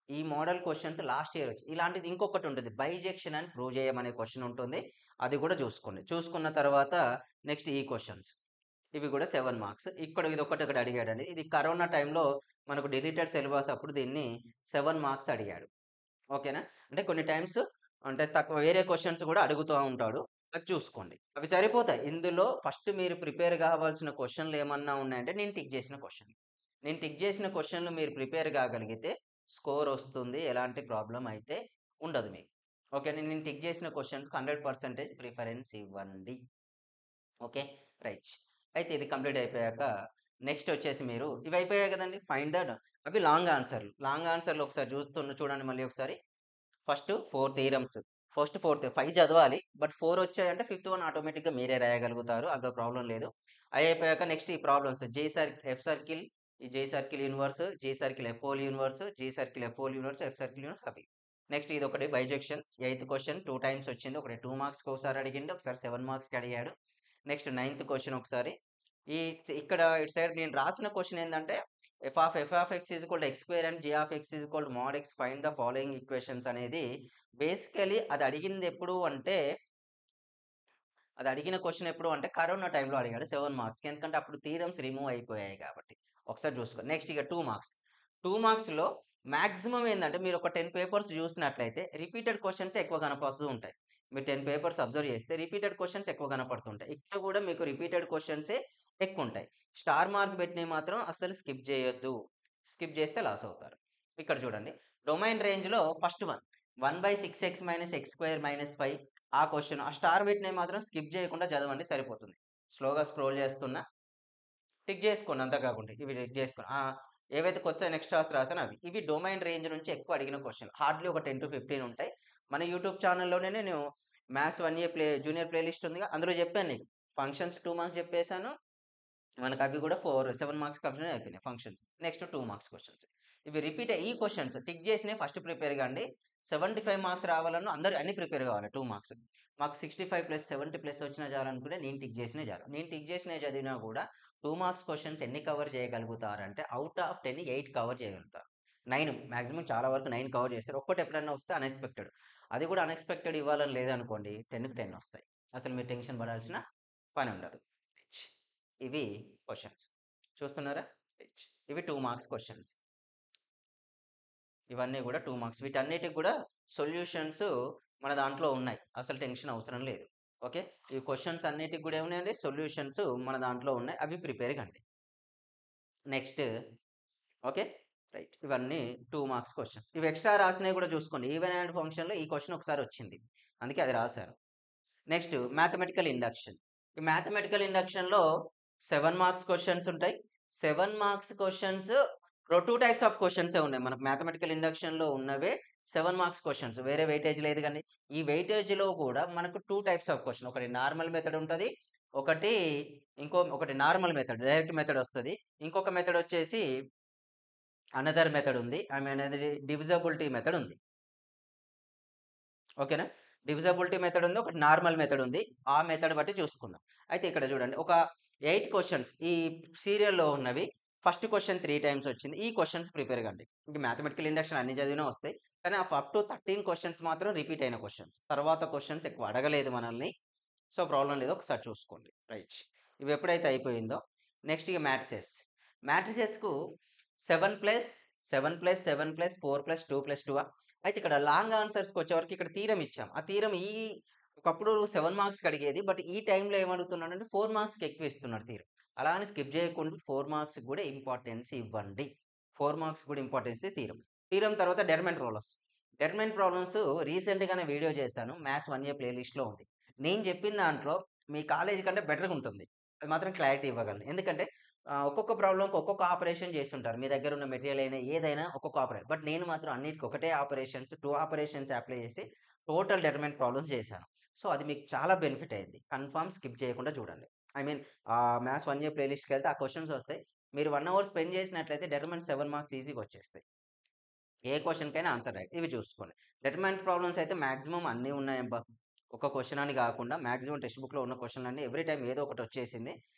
ఈ మోడల్ క్వెషన్స్ లాస్ట్ ఇయర్ వచ్చాయి. ఇలాంటిది ఇంకొకటి ఉంటది. బైజెక్షన్ అని ప్రూవ్ చేయమనే క్వెషన్ ఉంటుంది. అది కూడా చూసుకోండి. చూసుకున్న తర్వాత నెక్స్ట్ ఈ క్వెషన్స్. ఇవి కూడా 7 మార్క్స్. ఇక్కడ ఇదొక్కటి ఒకటి అడిగాడండి. ఇది కరోనా టైంలో మనకు డిలీటెడ్ సిలబస్ అప్పుడు దీన్ని 7 మార్క్స్ అడిగాడు. ఓకేనా? అంటే కొన్ని టైమ్స్ అంటే తక్కువ వేరే క్వెషన్స్ కూడా అడుగుతా ఉంటాడు. అది చూసుకోండి. అవి సరిపోతాయి. ఇందులో ఫస్ట్ మీరు ప్రిపేర్ కావాల్సిన క్వెషన్‌లు ఏమన్నా ఉన్నాయంటే నేను టిక్ చేసిన క్వెషన్‌లు. నేను టిక్ చేసిన క్వెషన్‌లు మీరు ప్రిపేర్ కాగలిగితే స్కోర్ వస్తుంది. ఎలాంటి ప్రాబ్లమ్ అయితే ఉండదు మీకు. ఓకేనా? నేను టిక్ చేసిన క్వెషన్స్‌కి 100% ప్రిఫరెన్స్ ఇవ్వండి. ఓకే. రైట్. అయితే ఇది కంప్లీట్ అయిపోయాక నెక్స్ట్ వచ్చేసి మీరు ఇవి అయిపోయాయి కదండీ! ఫైండ్ ద అవి లాంగ్ ఆన్సర్‌లు. లాంగ్ ఆన్సర్‌లు ఒకసారి చూడండి మళ్ళీ ఒకసారి. First 4 theorems. ఫస్ట్ 5 చదవాలి. బట్ 4 వచ్చాయంటే ఫిఫ్త్ వన్ ఆటోమేటిక్‌గా మీరే రాయగలుగుతారు. అదో ప్రాబ్లమ్ లేదు. అయి అయిపోయాక నెక్స్ట్ ఈ ప్రాబ్లమ్స్ ఎఫ్ సర్కిల్, ఈ g circle inverse, g circle f whole inverse, g circle f whole inverse, f circle inverse అవి. నెక్స్ట్ ఇదొకటి బైజెక్షన్స్. ఎయిత్ క్వెషన్ 2 టైమ్స్ వచ్చింది. ఒకటి 2 మార్క్స్‌కి ఒకసారి అడిగిండు. ఒకసారి 7 మార్క్స్‌కి అడిగాడు. నెక్స్ట్ నైన్త్ క్వెషన్ ఒకసారి. ఈ ఇక్కడ ఇటు సైడ్ నేను రాసిన క్వెషన్ ఏందంటే F of X is equal to X square and G of X is equal to mod X find the following equations అనేది బేసికల్లీ అది అడిగింది ఎప్పుడు అంటే అది అడిగిన క్వెషన్ ఎప్పుడు అంటే కరోనా టైంలో అడిగాడు 7 మార్క్స్‌కి. ఎందుకంటే అప్పుడు థియరమ్స్ రిమూవ్ అయిపోయాయి కాబట్టి. ఒకసారి చూసుకోండి. నెక్స్ట్ ఇక 2 మార్క్స్. 2 మార్క్స్‌లో మాక్సిమం ఏందంటే మీరు ఒక 10 పేపర్స్ చూసినట్లయితే రిపీటెడ్ క్వెషన్సే ఎక్కువ కనపడుతూ ఉంటాయి. మీరు 10 పేపర్స్ అబ్జర్వ్ చేస్తే రిపీటెడ్ క్వెషన్స్ ఎక్కువ కనపడుతుంటాయి. ఇక్కడ కూడా మీకు రిపీటెడ్ క్వెషన్సే ఎక్కువుంటాయి. స్టార్ మార్క్ పెట్టినవి మాత్రం అస్సలు స్కిప్ చేయొద్దు. స్కిప్ చేస్తే లాస్ అవుతారు. ఇక్కడ చూడండి. డొమైన్ రేంజ్‌లో ఫస్ట్ వన్ 1/6x - x² - 5 ఆ క్వెషన్ ఆ స్టార్ పెట్టినవి మాత్రం స్కిప్ చేయకుండా చదవండి సరిపోతుంది. స్లోగా స్క్రోల్ చేస్తున్నా. టిక్ చేసుకోండి అంతా కాకుండా. ఇవి టిక్ చేసుకోండి. ఏవైతే కొత్త ఎక్స్ట్రాస్ రాసానో అవి. ఇవి డొమైన్ రేంజ్ నుంచి ఎక్కువ అడిగిన క్వెషన్. హార్డ్‌లీ ఒక 10-15 ఉంటాయి. మన యూట్యూబ్ ఛానెల్‌లోనే నేను మ్యాథ్స్ 1 ఏ జూనియర్ ప్లే లిస్ట్ ఉందిగా అందులో చెప్పాను నీకు. ఫంక్షన్స్ 2 మార్క్స్ చెప్పేసాను. మనకు అవి కూడా 7 మార్క్స్ కంప్లీట్ అయిపోయినాయి ఫంక్షన్స్. Next 2 marks questions. ఇవి రిపీట్ ఈ క్వెషన్స్ టిక్ చేసినవి ఫస్ట్ ప్రిపేర్ కండి. 75 మార్క్స్ రావాలన్నా అందరూ అన్ని ప్రిపేర్ కావాలి 2 మార్క్స్. మాకు 65+70+ వచ్చినా చాలనుకుంటే నేను టిక్ చేసినవి చాలు. నేను టిక్ చేసినవి చదివినా కూడా 2 మార్క్స్ క్వెషన్స్ ఎన్ని కవర్ చేయగలుగుతారంటే ఔట్ ఆఫ్ 10 8 కవర్ చేయగలుగుతారు. 9 మాక్సిమం చాలా వరకు 9 కవర్ చేస్తారు. ఒక్కటి ఎప్పుడైనా వస్తే అన్‌ఎక్స్‌పెక్టెడ్. అది కూడా అన్‌ఎక్స్‌పెక్టెడ్ ఇవ్వాలని లేదనుకోండి 10కి 10 వస్తాయి. అసలు మీరు టెన్షన్ పడాల్సిన పని ఉండదు. ఇవి క్వెషన్స్. చూస్తున్నారా? ఇవి 2 మార్క్స్ క్వెషన్స్. ఇవన్నీ గూడా 2 మార్క్స్. వీటన్నిటికి గూడా సొల్యూషన్స్ మన దాంట్లో ఉన్నాయి. అసలు టెన్షన్ అవసరం లేదు. ఓకే. ఈ క్వెషన్స్ అన్నిటికి గూడా ఏమున్నాయండి? సొల్యూషన్స్ మన దాంట్లో ఉన్నాయి. అవి ప్రిపేర్ కండి. Next okay. రైట్. ఇవన్నీ 2 మార్క్స్ క్వెషన్స్. ఇవి ఎక్స్‌ట్రా రాసినవి గూడా చూసుకోండి. ఈవెన్ అండ్ ఫంక్షన్‌లో ఈ క్వెషన్ ఒకసారి వచ్చింది. అందుకే అది రాశాను. Next mathematical induction. ఈ మ్యాథమెటికల్ ఇండక్షన్‌లో 7 మార్క్స్ క్వెషన్స్ ఉంటాయి. 7 మార్క్స్ క్వెషన్స్ 2 టైప్స్ ఆఫ్ క్వెషన్సే ఉన్నాయి. మనకు మ్యాథమెటికల్ ఇండక్షన్‌లో ఉన్నవే 7 మార్క్స్ క్వెషన్స్. వేరే వెయిటేజ్ లేదు గానీ, ఈ వెయిటేజ్‌లో కూడా మనకు 2 టైప్స్ ఆఫ్ క్వెషన్. ఒకటి నార్మల్ మెథడ్ ఉంటది. ఒకటి ఒకటి నార్మల్ మెథడ్ డైరెక్ట్ మెథడ్ వస్తది. ఇంకొక మెథడ్ వచ్చేసి అనదర్ మెథడ్ ఉంది. అనేది డివిజబిలిటీ మెథడ్ ఉంది. ఓకేనా? డివిజబిలిటీ మెథడ్ ఉంది. ఒకటి నార్మల్ మెథడ్ ఉంది. ఆ మెథడ్ బట్టి చూసుకుందాం. అయితే ఇక్కడ చూడండి. ఒక 8 క్వెషన్స్ ఈ సీరియల్‌లో ఉన్నవి. ఫస్ట్ క్వెషన్ 3 టైమ్స్ వచ్చింది. ఈ క్వెషన్స్ ప్రిపేర్ కండి. ఇంక మ్యాథమెటికల్ ఇండక్షన్ అన్ని చదివినా వస్తాయి. కానీ అప్ టు 13 క్వెషన్స్ మాత్రం రిపీట్ అయిన క్వెషన్స్. తర్వాత క్వెషన్స్ ఎక్కువ అడగలేదు మనల్ని. సో, ప్రాబ్లమ్ లేదు. ఒకసారి చూసుకోండి. రైట్. ఇవి ఎప్పుడైతే అయిపోయిందో నెక్స్ట్ ఇక మ్యాట్రిసెస్. మ్యాట్రిసెస్‌కు 7+7+7+4+2+2 అయితే ఇక్కడ లాంగ్ ఆన్సర్స్‌కి వచ్చేవరకు ఇక్కడ థీరమ్ ఇచ్చాం. ఆ థీరమ్ ఒకప్పుడు 7 మార్క్స్‌కి అడిగేది. బట్ ఈ టైంలో ఏమడుగుతున్నాడంటే 4 మార్క్స్‌కి ఎక్కువ ఇస్తున్నాడు థీరమ్. అలా అని స్కిప్ చేయకుండా 4 మార్క్స్‌కి కూడా ఇంపార్టెన్స్ ఇవ్వండి. 4 మార్క్స్ కూడా ఇంపార్టెన్స్ థీరమ్. థీరమ్ తర్వాత డెటర్మినెంట్ ప్రాబ్లమ్స్. డెటర్మినెంట్ ప్రాబ్లమ్స్ రీసెంట్‌గానే వీడియో చేశాను. మ్యాథ్స్ 1 ఏ ప్లే లిస్ట్‌లో ఉంది. నేను చెప్పిన దాంట్లో మీ కాలేజీ కంటే బెటర్‌గా ఉంటుంది. అది మాత్రం క్లారిటీ ఇవ్వగలను. ఎందుకంటే ఒక్కొక్క ప్రాబ్లమ్‌కి ఒక్కొక్క ఆపరేషన్ చేసుంటారు. మీ దగ్గర ఉన్న మెటీరియల్ అయినా ఏదైనా ఒక్కొక్క బట్ నేను మాత్రం అన్నిటికి ఒకటే ఆపరేషన్స్ 2 ఆపరేషన్స్ అప్లై చేసి టోటల్ డిటర్మినెంట్ ప్రాబ్లమ్స్ చేశాను. సో, అది మీకు చాలా బెనిఫిట్ అయ్యిద్ది. కన్ఫర్మ్ స్కిప్ చేయకుండా చూడండి. ఐ మీన్ మ్యాథ్స్ 1 ఇయర్ ప్లేలిస్ట్‌కెళ్తే ఆ క్వెషన్స్ వస్తాయి. మీరు 1 అవర్ స్పెండ్ చేసినట్లయితే డిటర్మినెంట్ 7 మార్క్స్ ఈజీగా వచ్చేస్తాయి. ఏ క్వెషన్‌కైనా ఆన్సర్ రైట్. ఇవి చూసుకోండి. డిటర్మినెంట్ ప్రాబ్లమ్స్ అయితే మాక్సిమం అన్నీ ఉన్నాయబ్బా! ఒక క్వెషన్ అని గాకుండా మాక్సిమం టెక్స్ట్ బుక్‌లో ఉన్న క్వెషన్‌లన్నీ ఎవ్రీ టైమ్ ఏదో ఒకటి వచ్చేసింది.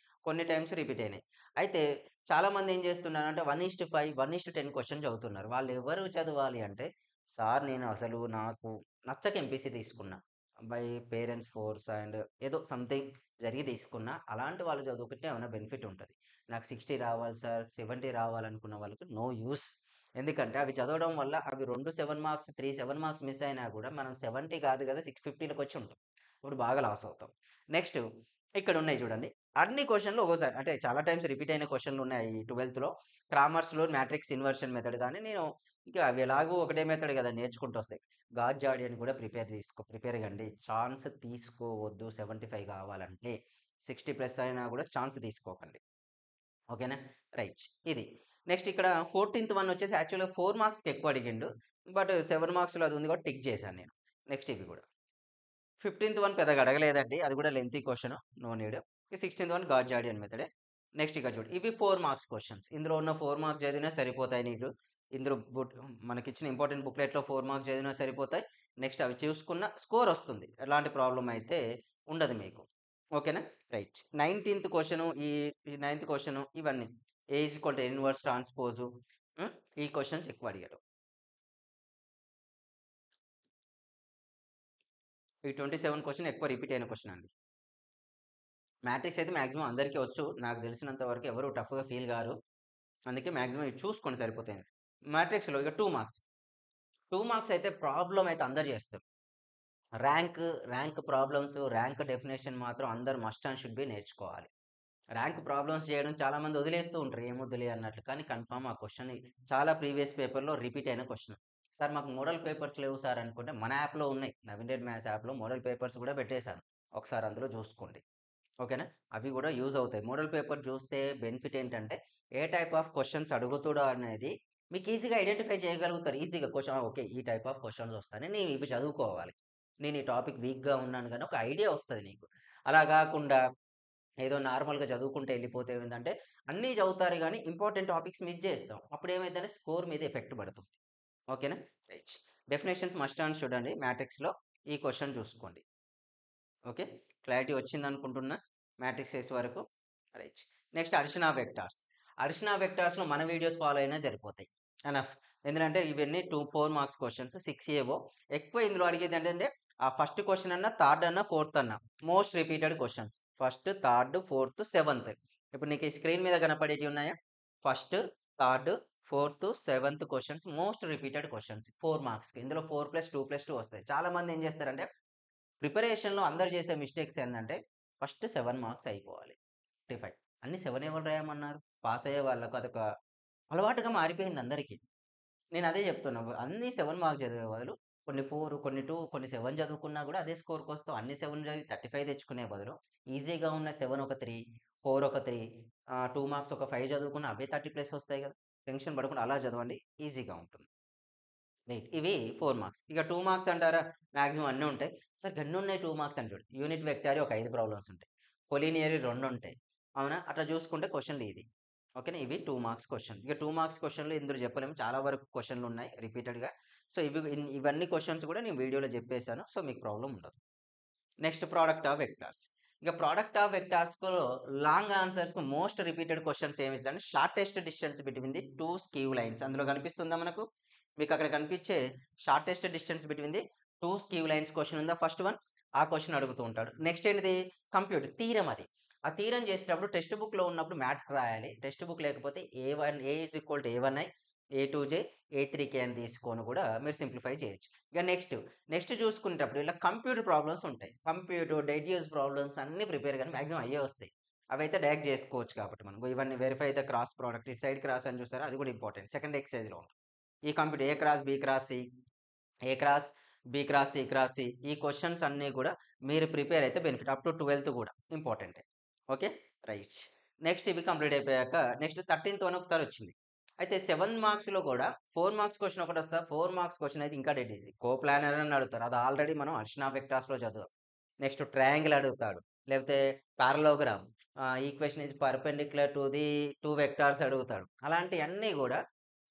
కొన్ని టైమ్స్ రిపీట్ అయినాయి. అయితే చాలామంది ఏం చేస్తున్నారంటే 1:5, 1:10 క్వెషన్ చదువుతున్నారు. వాళ్ళెవరు చదవాలి అంటే, సార్ నేను అసలు నాకు నచ్చక ఎంపీసీ తీసుకున్నా. బై పేరెంట్స్ ఫోర్స్ అండ్ ఏదో సంథింగ్ జరిగి తీసుకున్నా. అలాంటి వాళ్ళు చదువుకుంటే ఏమైనా బెనిఫిట్ ఉంటది. నాకు 60 రావాలి సార్, 70 రావాలనుకున్న వాళ్ళకి నో యూజ్. ఎందుకంటే అవి చదవడం వల్ల అవి 2 7 మార్క్స్, 3 7 మార్క్స్ మిస్ అయినా గూడా మనం 70 కాదు గదా! 650లకొచ్చి ఉంటాం. అప్పుడు బాగా లాస్ అవుతాం. నెక్స్ట్ ఇక్కడున్నాయి చూడండి. అన్ని క్వెషన్‌లు ఒక్కోసారి అంటే చాలా టైమ్స్ రిపీట్ అయిన క్వెషన్‌లున్నాయి 12థ్‌లో. క్రామర్స్‌లో మ్యాట్రిక్స్ ఇన్వర్షన్ మెథడ్ గాని నేను ఇక అవి ఎలాగో ఒకటే మెథడ్ గదా! నేర్చుకుంటూ వస్తాయి. గాస్ జాడియన్ గూడా ప్రిపేర్ కండి. ఛాన్స్ తీసుకోవద్దు 75 కావాలంటే. 60 ప్లస్ అయినా గూడా ఛాన్స్ తీసుకోకండి. ఓకేనా? రైట్. ఇది. నెక్స్ట్ ఇక్కడ 14థ్ వన్ వచ్చేసి యాక్చువల్‌గా 4 మార్క్స్‌కి ఎక్కువ అడిగిండు. బట్ 7 మార్క్స్‌లో అది ఉంది కాబట్టి టిక్ చేశాను నేను. నెక్స్ట్ ఇవి గూడా. 15థ్ వన్ పెద్దగా అడగలేదండి. అది కూడా లెంథీ క్వెషన్. No need. ఈ 16థ్ వన్ గాస్ జాడియన్ మెథడే. నెక్స్ట్ ఇక్కడ చూడు. ఇవి 4 మార్క్స్ క్వెషన్స్. ఇందులో ఉన్న 4 మార్క్స్ చదివినా సరిపోతాయి నీకు. ఇందులో మనకిచ్చిన ఇంపార్టెంట్ బుక్‌లెట్‌లో 4 మార్క్స్ చదివినా సరిపోతాయి. నెక్స్ట్ అవి చూసుకున్న స్కోర్ వస్తుంది. ఎలాంటి ప్రాబ్లమ్ అయితే ఉండదు మీకు. ఓకేనా? రైట్. 19థ్ క్వెషను ఈ 9థ్ క్వెషను ఇవన్నీ. A is equal to inverse transpose hmm. ఈ క్వెషన్స్ ఎక్కువ అడిగారు. ఈ 27 క్వెషన్ ఎక్కువ రిపీట్ అయిన క్వెషన్ అండి. మ్యాట్రిక్స్ అయితే మాక్సిమం అందరికీ వచ్చు. నాకు తెలిసినంత వరకు ఎవరు టఫ్‌గా ఫీల్ గారు. అందుకే మాక్సిమం ఇది చూసుకోండి సరిపోతాయి. మ్యాట్రిక్స్‌లో ఇక 2 మార్క్స్. 2 మార్క్స్ అయితే ప్రాబ్లమ్ అయితే అందరూ చేస్తారు. Rank, rank problems, rank definition మాత్రం అందరూ మస్ట్ అండ్ షుడ్ బి నేర్చుకోవాలి. ర్యాంక్ ప్రాబ్లమ్స్ చేయడం చాలామంది వదిలేస్తూ ఉంటారు. ఏమొద్దులే అన్నట్లు. కానీ కన్ఫర్మ్ ఆ క్వెషన్ చాలా ప్రీవియస్ పేపర్‌లో రిపీట్ అయిన క్వెషన్. సార్ మాకు మోడల్ పేపర్స్ లేవు సార్ అనుకుంటే మన యాప్‌లో ఉన్నాయి. నవీన్ మ్యాథ్స్ యాప్‌లో మోడల్ పేపర్స్ కూడా పెట్టేసాను. ఒకసారి అందులో చూసుకోండి. ఓకేనా? అవి గూడా యూజ్ అవుతాయి. మోడల్ పేపర్ చూస్తే బెనిఫిట్ ఏంటంటే, ఏ టైప్ ఆఫ్ క్వెషన్స్ అడుగుతుడో అనేది మీకు ఈజీగా ఐడెంటిఫై చేయగలుగుతారు. ఈజీగా క్వెషన్ ఓకే. ఈ టైప్ ఆఫ్ క్వెషన్స్ వస్తాయని నేను ఇవి చదువుకోవాలి. నేను ఈ టాపిక్ వీక్‌గా ఉన్నాను గాని ఒక ఐడియా వస్తది నీకు. అలా గాకుండా ఏదో నార్మల్‌గా చదువుకుంటూ ఎళ్ళిపోతే ఏమైందంటే, అన్నీ చదువుతారు గానీ ఇంపార్టెంట్ టాపిక్స్ మిస్ జేస్తాం. అప్పుడేమైద్దంటే స్కోర్ మీద ఎఫెక్ట్ పడుతుంది. ఓకేనా? Right. Definitions must and should అండి మ్యాట్రిక్స్‌లో. ఈ క్వెషన్ చూసుకోండి. ఓకే. క్లారిటీ వచ్చిందనుకుంటున్నా. మ్యాట్రిక్స్ వరకు. Right. Next addition of vectors. Addition ఆఫ్ వెక్టార్స్‌లో మన వీడియోస్ ఫాలో అయినా సరిపోతాయి. ఎనఫ్. ఎందుకంటే ఇవన్నీ 4 మార్క్స్ క్వెషన్స్ 6 ఏవో. ఎక్కువ ఇందులో అడిగేదేంటంటే ఫస్ట్ క్వెషన్ అన్నా, థర్డ్ అన్నా, ఫోర్త్ అన్నా most repeated questions. First, third, fourth, seventh. ఇప్పుడు నీకు ఈ స్క్రీన్ మీద కనపడేటివి ఉన్నాయా? First, third, fourth, seventh questions most repeated questions 4 మార్క్స్‌కి. ఇందులో 4+2+2 వస్తాయి. చాలామంది ఏం చేస్తారంటే ప్రిపరేషన్‌లో అందరూ చేసే మిస్టేక్స్ ఏందంటే, ఫస్ట్ 7 మార్క్స్ అయిపోవాలి. 55 అన్ని 7 ఎవరు రాయమన్నారు? పాస్ అయ్యే వాళ్ళకి అదొక అలవాటుగా మారిపోయింది అందరికి. నేను అదే చెప్తున్నా. అన్ని 7 మార్క్స్ చదివే బదులు కొన్ని 4, కొన్ని 2, కొన్ని 7 చదువుకున్నా కూడా అదే స్కోర్‌కొస్తావు. అన్ని 7 చదివి 35 తెచ్చుకునే బదులు ఈజీగా ఉన్న 7 ఒక 3, 4 ఒక 3 2 మార్క్స్ ఒక 5 చదువుకున్న అవే 30 ప్లస్ వస్తాయి కదా! టెన్షన్ పడకుండా అలా చదవండి. ఈజీగా ఉంటుంది. రైట్. ఇవి 4 మార్క్స్. ఇక 2 మార్క్స్ అంటారా? మాక్సిమం అన్నీ ఉంటాయి. సార్ గన్నున్నాయి 2 మార్క్స్ అని చూడు. యూనిట్ వెక్టార్ ఒక 5 ప్రాబ్లమ్స్ ఉంటాయి. కొలినియర్ 2 ఉంటాయి. అవునా? అట్లా చూసుకుంటే క్వెషన్‌లు ఇది. ఓకేనా? ఇవి 2 మార్క్స్ క్వెషన్. ఇక 2 మార్క్స్ క్వెషన్‌లు ఇందులో చెప్పలేము. చాలా వరకు క్వెషన్‌లున్నాయి రిపీటెడ్‌గా. సో, ఇవన్నీ క్వెషన్స్ కూడా నేను వీడియోలో చెప్పేసాను. సో, మీకు ప్రాబ్లమ్ ఉండదు. Next product of vectors. ఇక ప్రొడక్ట్ ఆఫ్ వెక్టార్స్‌లో లాంగ్ ఆన్సర్స్‌కు మోస్ట్ రిపీటెడ్ క్వెషన్స్ ఏమిస్తారంటే shortest distance between the 2 skew lines. అందులో కనిపిస్తుందా మనకు? మీకు అక్కడ కనిపించే shortest distance between the 2 skew lines question ఉందా ఫస్ట్ వన్? ఆ క్వెషన్ అడుగుతూ ఉంటాడు. నెక్స్ట్ ఏంటిది? కంప్యూట్ థీరమ్ అది. ఆ థీరమ్ చేసేటప్పుడు టెక్స్ట్ బుక్‌లో ఉన్నప్పుడు మ్యాటర్ రాయాలి. టెక్స్ట్ బుక్ లేకపోతే ఏ ఈజ్ ఈక్వల్ టు ఏ1 ఏ2 అని తీసుకొని కూడా మీరు సింప్లిఫై చేయొచ్చు. ఇక నెక్స్ట్ చూసుకునేటప్పుడు ఇలా కంప్యూటర్ ప్రాబ్లమ్స్ ఉంటాయి. కంప్యూటర్, డెడ్యూస్ ప్రాబ్లమ్స్ అన్నీ ప్రిపేర్ గాని మాక్సిమం అయ్యే వస్తాయి. అవైతే డైరెక్ట్ చేసుకోవచ్చు కాబట్టి మనం. ఇవన్నీ వెరిఫై ద క్రాస్ ప్రొడక్ట్ ఇటు సైడ్ క్రాస్ అని చూసారా? అది కూడా ఇంపార్టెంట్. సెకండ్ ఎక్సర్‌సైజ్‌లో ఉంటుంది. ఈ computer A cross B cross C, A cross B cross C cross C ఈ క్వశ్చన్స్ అన్నీ కూడా మీరు ప్రిపేర్ అయితే బెనిఫిట్ అప్ టు 12th కూడా ఇంపార్టెంటే. ఓకే. రైట్. నెక్స్ట్ ఇవి కంప్లీట్ అయిపోయాక నెక్స్ట్ 13th వన్ ఒకసారి వచ్చింది. అయితే 7 మార్క్స్‌లో కూడా 4 మార్క్స్ క్వెషన్ ఒకటొస్తది. 4 మార్క్స్ క్వెషన్ అయితే ఇంకా డెడ్ ఈజీ. కోప్లానర్ అని అడుగుతారు. అది ఆల్రెడీ మనం అర్షణ వెక్టార్స్‌లో చదివాం. నెక్స్ట్ ట్రయాంగిల్ అడుగుతాడు. లేకపోతే parallelogram, equation is perpendicular to the 2 vectors అడుగుతాడు. అలాంటియన్నీ గూడా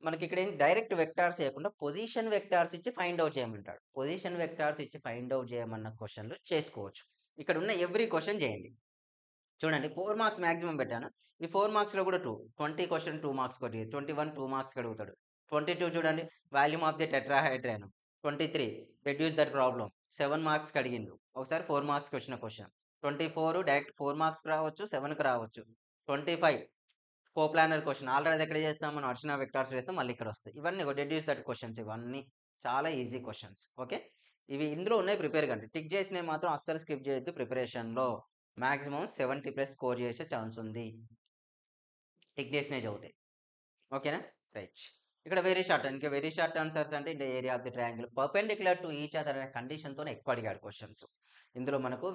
మనకిక్కడ ఏం డైరెక్ట్ వెక్టార్స్ ఇయ్యకుండా పొజిషన్ వెక్టార్స్ ఇచ్చి ఫైండ్ ఔట్ చేయమంటాడు. పొజిషన్ వెక్టార్స్ ఇచ్చి ఫైండ్ ఔట్ చేయమన్న క్వెషన్‌లు చేసుకోవచ్చు. ఇక్కడున్న ఎవ్రీ క్వెషన్ చేయండి. చూడండి 4 మార్క్స్ మాక్సిమం పెట్టాను. ఈ 4 మార్క్స్‌లో కూడా 2. 20 క్వెషన్ 2 మార్క్స్‌కి ఒకటి. 21 2 మార్క్స్‌కి అడుగుతాడు. 22 చూడండి volume of the tetrahedron. 23 reduce that problem. 7 మార్క్స్‌కి అడిగిండు. ఒకసారి 4 మార్క్స్‌కి వచ్చిన క్వెషన్. 24 డైరెక్ట్ 4 మార్క్స్‌కి రావచ్చు, 7కి రావచ్చు. 25 కోప్లానర్ క్వెషన్. ఆల్రెడీ అది ఎక్కడ చేస్తాం మనం అర్షణ వెక్టార్స్ చేస్తాం మళ్ళీ ఇక్కడ వస్తాయి. ఇవన్నీ రెడ్యూస్ దట్ క్వెషన్స్ ఇవన్నీ చాలా ఈజీ క్వెషన్స్. ఓకే. ఇవి ఇందులో ఉన్నాయి ప్రిపేర్ కండి. టిక్ చేసినవి మాత్రం అస్సలు స్కిప్ చేయొద్దు ప్రిపరేషన్‌లో. మాక్సిమం 70+ స్కోర్ చేసే ఛాన్స్ ఉంది. టిక్ చేసినవి చదివితే. ఓకేనా? రైట్. ఇక్కడ వెరీ షార్ట్ ఇంకా వెరీ షార్ట్ ఆన్సర్స్ అంటే in the area of the triangle perpendicular to each other అనే కండిషన్‌తోనే ఎక్కువ అడిగాడు క్వెషన్స్. ఇందులో మనకు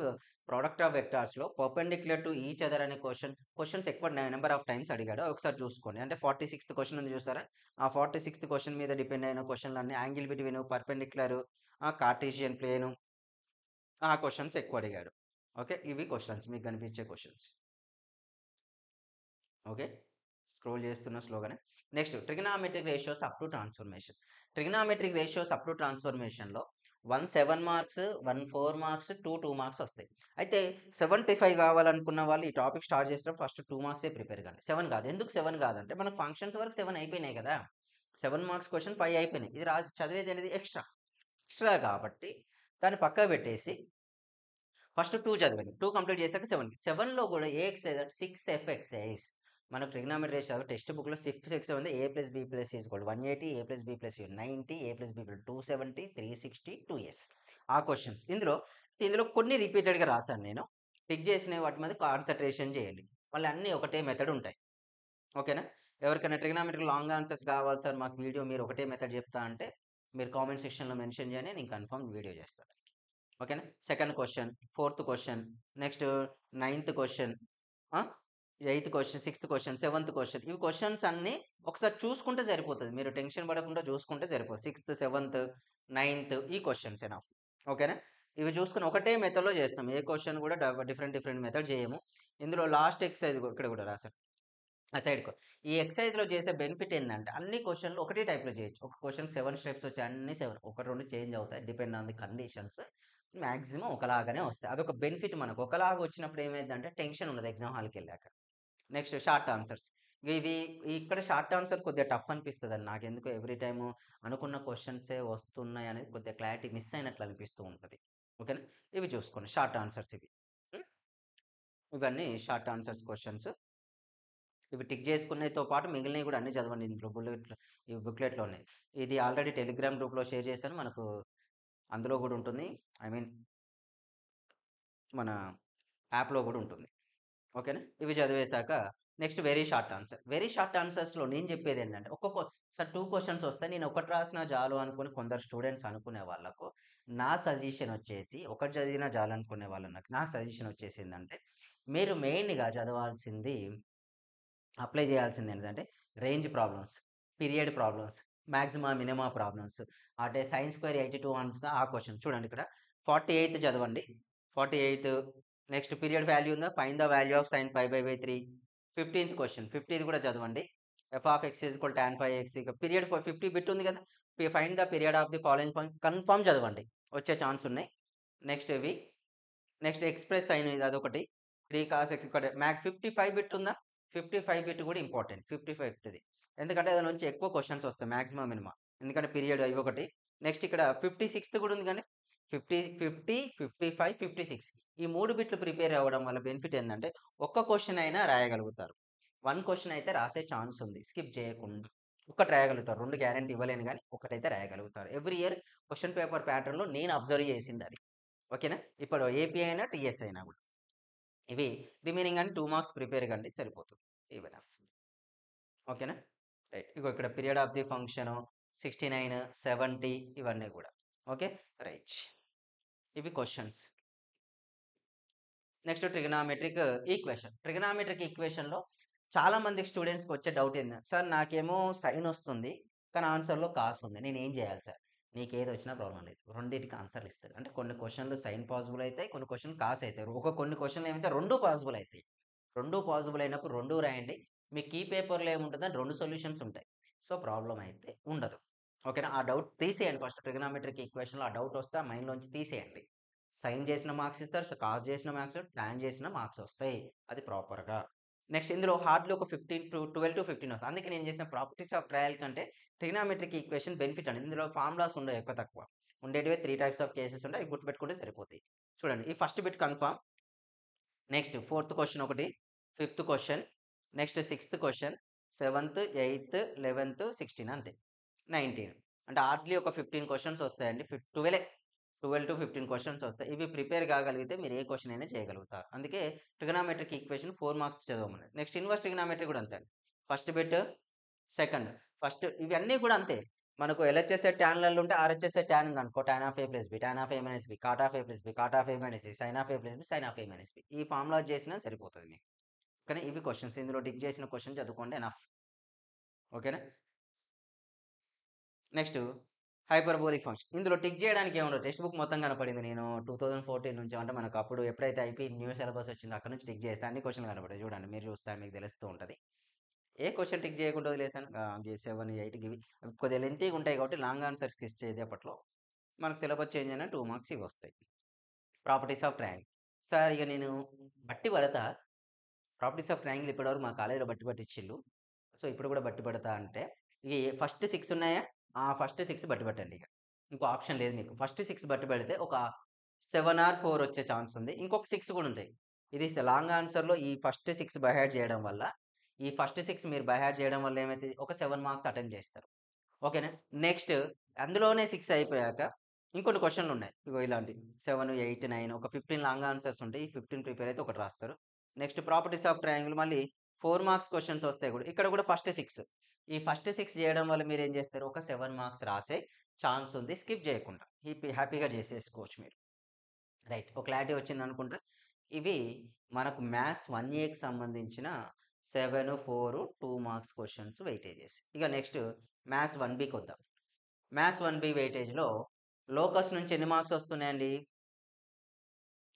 ప్రొడక్ట్ ఆఫ్ వెక్టార్స్‌లో పర్పెండిక్యులర్ టు ఈచ్ అదర్ అనే క్వెషన్స్ ఎక్కువ నంబర్ ఆఫ్ టైమ్స్ అడిగాడు. ఒకసారి చూసుకోండి. అంటే 46th క్వెషన్ ఉంది చూసారా? ఆ 46th క్వెషన్ మీద డిపెండ్ అయిన క్వెషన్‌లన్నీ angle between perpendicular, Cartesian plane ఆ క్వెషన్స్ ఎక్కువ అడిగాడు. ఓకే. ఇవి క్వెషన్స్ మీకు కనిపించే క్వెషన్స్. ఓకే. స్క్రోల్ చేస్తున్న స్లోగానే. Next trigonometric ratios up to transformation. Trigonometric ratios up to ట్రాన్స్ఫర్మేషన్‌లో 1 7 మార్క్స్, 1 4 మార్క్స్, 2 2 మార్క్స్ వస్తాయి. అయితే 75 కావాలనుకున్న వాళ్ళు ఈ టాపిక్ స్టార్ట్ చేసినప్పుడు ఫస్ట్ 2 మార్క్సే ప్రిపేర్ కండి. 7 కాదు. ఎందుకు 7 కాదంటే మనకు ఫంక్షన్స్ వరకు 7 అయిపోయినాయి కదా! 7 మార్క్స్ క్వెషన్ 5 అయిపోయినాయి. ఇది చదివేది అనేది ఎక్స్‌ట్రా. ఎక్స్‌ట్రా కాబట్టి దాన్ని పక్కకు పెట్టేసి ఫస్ట్ 2 చదవండి. 2 కంప్లీట్ చేసాక 7కి. 7లో కూడా ఏ ఎక్సర్సైజ్ అంటే 6 ఎఫ్ ఎక్సర్సైజ్. మనకు ట్రిగ్నామెట్రీ రేషియో టెక్స్ట్ బుక్‌లో 6 ఎక్స్ ఉంది. a + b + c = 180, a + b + c 90, a + b = 270, 360, 2s. ఆ క్వెషన్స్. ఇందులో కొన్ని రిపీటెడ్‌గా రాసాను నేను. టిక్ చేసిన వాటి మీద కాన్సంట్రేషన్ చేయండి. మళ్ళీ అన్నీ ఒకటే మెథడ్ ఉంటాయి. ఓకేనా? ఎవరికైనా ట్రిగ్నామెట్రీ లాంగ్ ఆన్సర్స్ కావాలి సార్ మాకు వీడియో మీరు ఒకటే మెథడ్ చెప్తా అంటే మీరు కామెంట్ సెక్షన్‌లో మెన్షన్ చేయండి. నేను కన్ఫర్మ్ వీడియో చేస్తాను. ఓకేనా? Second question, fourth question, next ninth question, eighth question, sixth question, seventh question. ఇవి క్వెషన్స్ అన్నీ ఒకసారి చూసుకుంటే సరిపోతది. మీరు టెన్షన్ పడకుండా చూసుకుంటే సరిపోతుంది. సిక్స్త్, సెవెంత్, నైన్త్ ఈ క్వెషన్స్ ఎనఫ్. ఓకేనా? ఇవి చూసుకొని ఒకటే మెథడ్‌లో చేస్తాం. ఏ క్వెషన్ కూడా డిఫరెంట్ డిఫరెంట్ మెథడ్ చేయము. ఇందులో లాస్ట్ ఎక్సర్సైజ్ ఇక్కడ కూడా రాసాను. ఆ సైడ్‌కో. ఈ ఎక్సర్సైజ్‌లో చేసే బెనిఫిట్ ఏందంటే అన్ని క్వెషన్‌లు ఒకటే టైప్‌లో చేయొచ్చు. ఒక క్వెషన్‌కి 7 స్టెప్స్ వచ్చాయి. అన్ని 7 ఒకటి 2 చేంజ్ అవుతాయి. Depend on the conditions. Maximum ఒకలాగానే వస్తాయి. అదొక బెనిఫిట్ మనకు. ఒకలాగా వచ్చినప్పుడు ఏమైద్దంటే టెన్షన్ ఉండదు ఎగ్జామ్ హాల్‌కెళ్ళాక. Next short answers. ఇవి ఇక్కడ షార్ట్ ఆన్సర్ కొద్దిగా టఫ్ అనిపిస్తదండి. నాకెందుకో ఎవ్రీ టైము అనుకున్న క్వెషన్సే వస్తున్నాయనేది కొద్దిగా క్లారిటీ మిస్ అయినట్లు అనిపిస్తూ ఉంటది. ఓకేనా? ఇవి చూసుకోండి షార్ట్ ఆన్సర్స్ ఇవి. హ్మ్. ఇవన్నీ షార్ట్ ఆన్సర్స్ క్వెషన్స్. ఇవి టిక్ చేసుకునేతో పాటు మిగిలినవి కూడా అన్నీ చదవండి. ఇందులో ఈ బుక్‌లెట్‌లో ఉన్నాయి. ఇది ఆల్రెడీ టెలిగ్రామ్ గ్రూప్‌లో షేర్ చేశాను. మనకు అందులో కూడా ఉంటుంది. ఐ మీన్ మన యాప్‌లో కూడా ఉంటుంది. ఓకేనా? ఇవి చదివేశాక next very short answer. Very short ఆన్సర్స్‌లో నేను చెప్పేదేంటంటే సార్ 2 క్వెషన్స్ వస్తాయి. నేను ఒకటి రాసినా చాలు అనుకోని కొందరు స్టూడెంట్స్ అనుకునే వాళ్ళకు నా సజెషన్ వచ్చేసి ఒకటి చదివినా చాలు అనుకునే వాళ్ళకి నా సజెషన్ వచ్చేసిందంటే మీరు మెయిన్‌గా చదవాల్సింది అప్లై చేయాల్సిందేంటంటే range problems, period problems, maxima, minima problems. అంటే సైన్ స్క్వేర్ 82 అంతా ఆ క్వెషన్ చూడండి ఇక్కడ 48 చదవండి. 48 నెక్స్ట్ పీరియడ్ వాల్యూ ఉందా? Find the value of sin π/3. 15th question 50ది కూడా చదవండి. f of x tan phi x ఇక పీరియడ్ 50 బిట్ ఉంది కదా! Find the period of the following point confirm చదవండి. వచ్చే ఛాన్స్ ఉన్నాయి. నెక్స్ట్ ఇవి నెక్స్ట్ ఎక్స్‌ప్రెస్ సైన్ ఇది అదొకటి. 3 కాస్ ఎక్స్ ఒకటి 55 బిట్ ఉందా? 55 బిట్ కూడా ఇంపార్టెంట్. 55 బిట్‌ది. ఎందుకంటే దాని నుంచి ఎక్కువ క్వెషన్స్ వస్తాయి. Maximum, minimum. ఎందుకంటే పీరియడ్ ఇవొకటి. నెక్స్ట్ ఇక్కడ 56థ్ కూడా ఉంది గానీ 50, 50, 55, 56 ఈ 3 బిట్లు ప్రిపేర్ అవ్వడం వల్ల బెనిఫిట్ ఏందంటే ఒక్క క్వెషన్ అయినా రాయగలుగుతారు. 1 క్వెషన్ అయితే రాసే ఛాన్స్ ఉంది. స్కిప్ చేయకుండా. ఒక్కటి రాయగలుగుతారు. 2 గ్యారంటీ ఇవ్వలేను గానీ ఒకటైతే రాయగలుగుతారు. ఎవ్రీ ఇయర్ క్వెషన్ పేపర్ ప్యాటర్న్‌లో నేను అబ్జర్వ్ చేసిందది. ఓకేనా? ఇప్పుడు ఏపీ అయినా, టీఎస్ అయినా గూడా. ఇవి రిమైనింగ్ అన్ని 2 మార్క్స్ ప్రిపేర్ కండి సరిపోతుంది. Even of. ఓకేనా? రైట్. ఇగో ఇక్కడ పీరియడ్ ఆఫ్ ది ఫంక్షను 69, 70 ఇవన్నీ గూడా. ఓకే. రైట్. ఇవి questions. Next trigonometric equation. Trigonometric ఈక్వేషన్‌లో చాలా మంది స్టూడెంట్స్‌కి వచ్చే డౌట్ ఏందంటే, సార్ నాకేమో సైన్ వస్తుంది. కానీ ఆన్సర్‌లో కాస్ ఉంది. నేనేం చేయాలి సార్? నీకేదొచ్చినా ప్రాబ్లమ్ లేదు. రెండిటికి ఆన్సర్‌లు ఇస్తాడు. అంటే కొన్ని క్వెషన్‌లు సైన్ పాజిబుల్ అయితాయి. కొన్ని క్వెషన్‌లు కాస్ అయితాయి. కొన్ని క్వెషన్‌లు ఏమైతే 2 పాజిబుల్ అయితాయి. 2 పాజిబుల్ అయినప్పుడు 2 రాయండి. మీ కీ పేపర్‌లో ఏముంటదంటే 2 సొల్యూషన్స్ ఉంటాయి. సో, ప్రాబ్లమ్ అయితే ఉండదు. ఓకేనా? ఆ డౌట్ తీసేయండి ఫస్ట్ ట్రిగనామెట్రిక్ ఈక్వేషన్‌లో ఆ డౌట్ వస్తే ఆ మైండ్‌లోంచి తీసేయండి. సైన్ చేసిన మార్క్స్ ఇస్తారు. కాస్ చేసిన మార్క్స్, టాన్ చేసిన మార్క్స్ వస్తాయి. అది ప్రాపర్‌గా. నెక్స్ట్ ఇందులో హార్డ్‌లీ ఒక 12-15 వస్తాయి. అందుకే నేను చేసిన ప్రాపర్టీస్ ఆఫ్ ట్రయల్ కంటే ట్రిగనామెట్రిక్ ఈక్వేషన్ బెనిఫిట్ అండి. ఇందులో ఫార్ములాస్ ఉండవు ఎక్కువ తక్కువ. ఉండేటివే 3 టైప్స్ ఆఫ్ కేసెస్ ఉంటాయి. అవి గుర్తుపెట్టుకుంటే సరిపోతాయి. చూడండి ఈ first bit confirm. Next fourth question ఒకటి, fifth question, next sixth question, seventh, eighth, 11థ్, 16 అంతే. 19 అంటే హార్డ్‌లీ ఒక 15 క్వెషన్స్ వస్తాయండి. 12-15 క్వెషన్స్ వస్తాయి. ఇవి ప్రిపేర్ కాగలిగితే మీరు ఏ క్వెషన్ అయినా చేయగలుగుతారు. అందుకే ట్రిగనామెట్రిక్ ఈక్వేషన్ 4 మార్క్స్ చదవమన్నది. నెక్స్ట్ ఇన్వర్స్ ట్రిగనామెట్రీ కూడా అంతే అండి. ఫస్ట్ బిట్, సెకండ్, ఫస్ట్ ఇవన్నీ కూడా అంతే. మనకు ఎల్‌హెచ్‌ఎస్ టాన్‌లలో ఉంటే ఆర్‌హెచ్‌ఎస్ టాన్ ఉందనుకో tan of A plus B, tan of A minus B, cot of A plus B, cot of A minus C, sine of A plus B, sine of A minus B. ఈ formula చేసినా సరిపోతది మీకు. కానీ ఇవి questions ఇందులో tick చేసిన question చదువుకోండి enough. ఓకేనా? Next hyperbolic function. ఇందులో టిక్ చేయడానికి ఏముండదు. టెక్స్ట్ బుక్ మొత్తం కనపడింది. నేను 2014 నుంచి అంటే మనకు అప్పుడు ఎప్పుడైతే ఐపీ న్యూ సిలబస్ వచ్చిందో అక్కడి నుంచి టిక్ చేస్తే అన్ని క్వెషన్‌లు కనపడ్డాయి. చూడండి మీరు చూస్తే మీకు తెలుస్తూ ఉంటది. ఏ క్వెషన్ టిక్ చేయకుండా వదిలేసాను. 7, 8 గివి కొద్దిగా లెంతీగా ఉంటాయి కాబట్టి లాంగ్ ఆన్సర్స్‌కి ఇచ్చేది అప్పట్లో. మనకు సిలబస్ చేంజ్ అయినా 2 మార్క్స్ ఇవొస్తాయి. Properties of triangle. సార్ ఇక నేను బట్టి పడతా. ప్రాపర్టీస్ ఆఫ్ ట్రయాంగిల్ ఇప్పటివరకు మా కాలేజీలో బట్టి పట్టిచ్చిల్లు. సో, ఇప్పుడు కూడా బట్టి పడతా అంటే, ఈ ఫస్ట్ 6 ఉన్నాయా? ఆ ఫస్ట్ 6 బట్టి పట్టండి ఇక. ఇంకో ఆప్షన్ లేదు మీకు. ఫస్ట్ 6 బట్టి పెడితే ఒక 7 ఆర్ 4 వచ్చే ఛాన్స్ ఉంది. ఇంకొక 6 కూడా ఉంటాయి. ఇది లాంగ్ ఆన్సర్‌లో ఈ ఫస్ట్ 6 బై హార్ట్ చేయడం వల్ల, ఈ ఫస్ట్ 6 మీరు బై హార్ట్ చేయడం వల్ల ఏమైతది? ఒక 7 మార్క్స్ అటెంప్ట్ చేస్తారు. ఓకేనా? నెక్స్ట్ అందులోనే 6 అయిపోయాక ఇంకొన్ని క్వెషన్‌లున్నాయి. ఇగో ఇలాంటివి 7, 8, 9 ఒక 15 లాంగ్ ఆన్సర్స్ ఉంటాయి. ఈ 15 ప్రిపేర్ అయితే ఒకటి రాస్తారు. నెక్స్ట్ ప్రాపర్టీస్ ఆఫ్ ట్రయాంగిల్ మళ్ళీ 4 మార్క్స్ క్వెషన్స్ వస్తాయి కూడా. ఇక్కడ కూడా ఫస్ట్ 6. ఈ ఫస్ట్ 6 చేయడం వల్ల మీరేం చేస్తారు? ఒక 7 మార్క్స్ రాసే ఛాన్స్ ఉంది. స్కిప్ చేయకుండా. హ్యాపీగా చేసేసుకోవచ్చు మీరు. రైట్. ఒక క్లారిటీ వచ్చిందనుకుంటా. ఇవి మనకు మ్యాథ్స్ 1ఏకి సంబంధించిన 7, 4, 2 మార్క్స్ క్వెషన్స్ వెయిటేజెస్. ఇక నెక్స్ట్ మ్యాథ్స్ 1బికొద్దాం. మ్యాథ్స్ 1బి వెయిటేజ్‌లో లోకస్ నుంచి ఎన్ని మార్క్స్ వస్తున్నాయండి?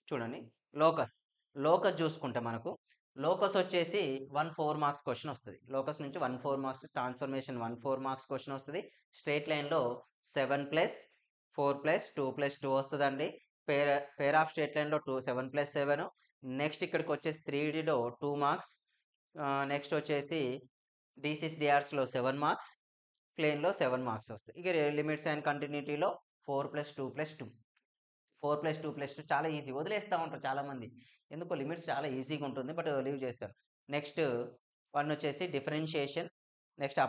చూడండి. లోకస్. లోకస్ జూసుకుంటే మనకు లోకస్ వచ్చేసి 4 మార్క్స్ క్వెషన్ వస్తది. లోకస్ నుంచి 4 మార్క్స్ ట్రాన్స్‌ఫర్మేషన్ 4 మార్క్స్ క్వెషన్ వస్తది. స్ట్రెయిట్ లైన్‌లో 7+4+2+2 వస్తదండి. పేర్ పేర్ ఆఫ్ స్ట్రెయిట్ లైన్‌లో 7+7 నెక్స్ట్ ఇక్కడికొచ్చేసి 3Dలో 2 మార్క్స్. నెక్స్ట్ వచ్చేసి డీసీస్/డీఆర్స్‌లో 7 మార్క్స్. ప్లేన్‌లో 7 మార్క్స్ వస్తాయి. ఇక లిమిట్స్ అండ్ కంటిన్యూటీలో 4+2+2. 4+2+2 చాలా ఈజీ. వదిలేస్తా ఉంటారు చాలామంది. ఎందుకో లిమిట్స్ చాలా ఈజీగా ఉంటుంది. బట్ లీవ్ చేస్తారు. నెక్స్ట్ వన్ వచ్చేసి డిఫరెన్షియేషన్. నెక్స్ట్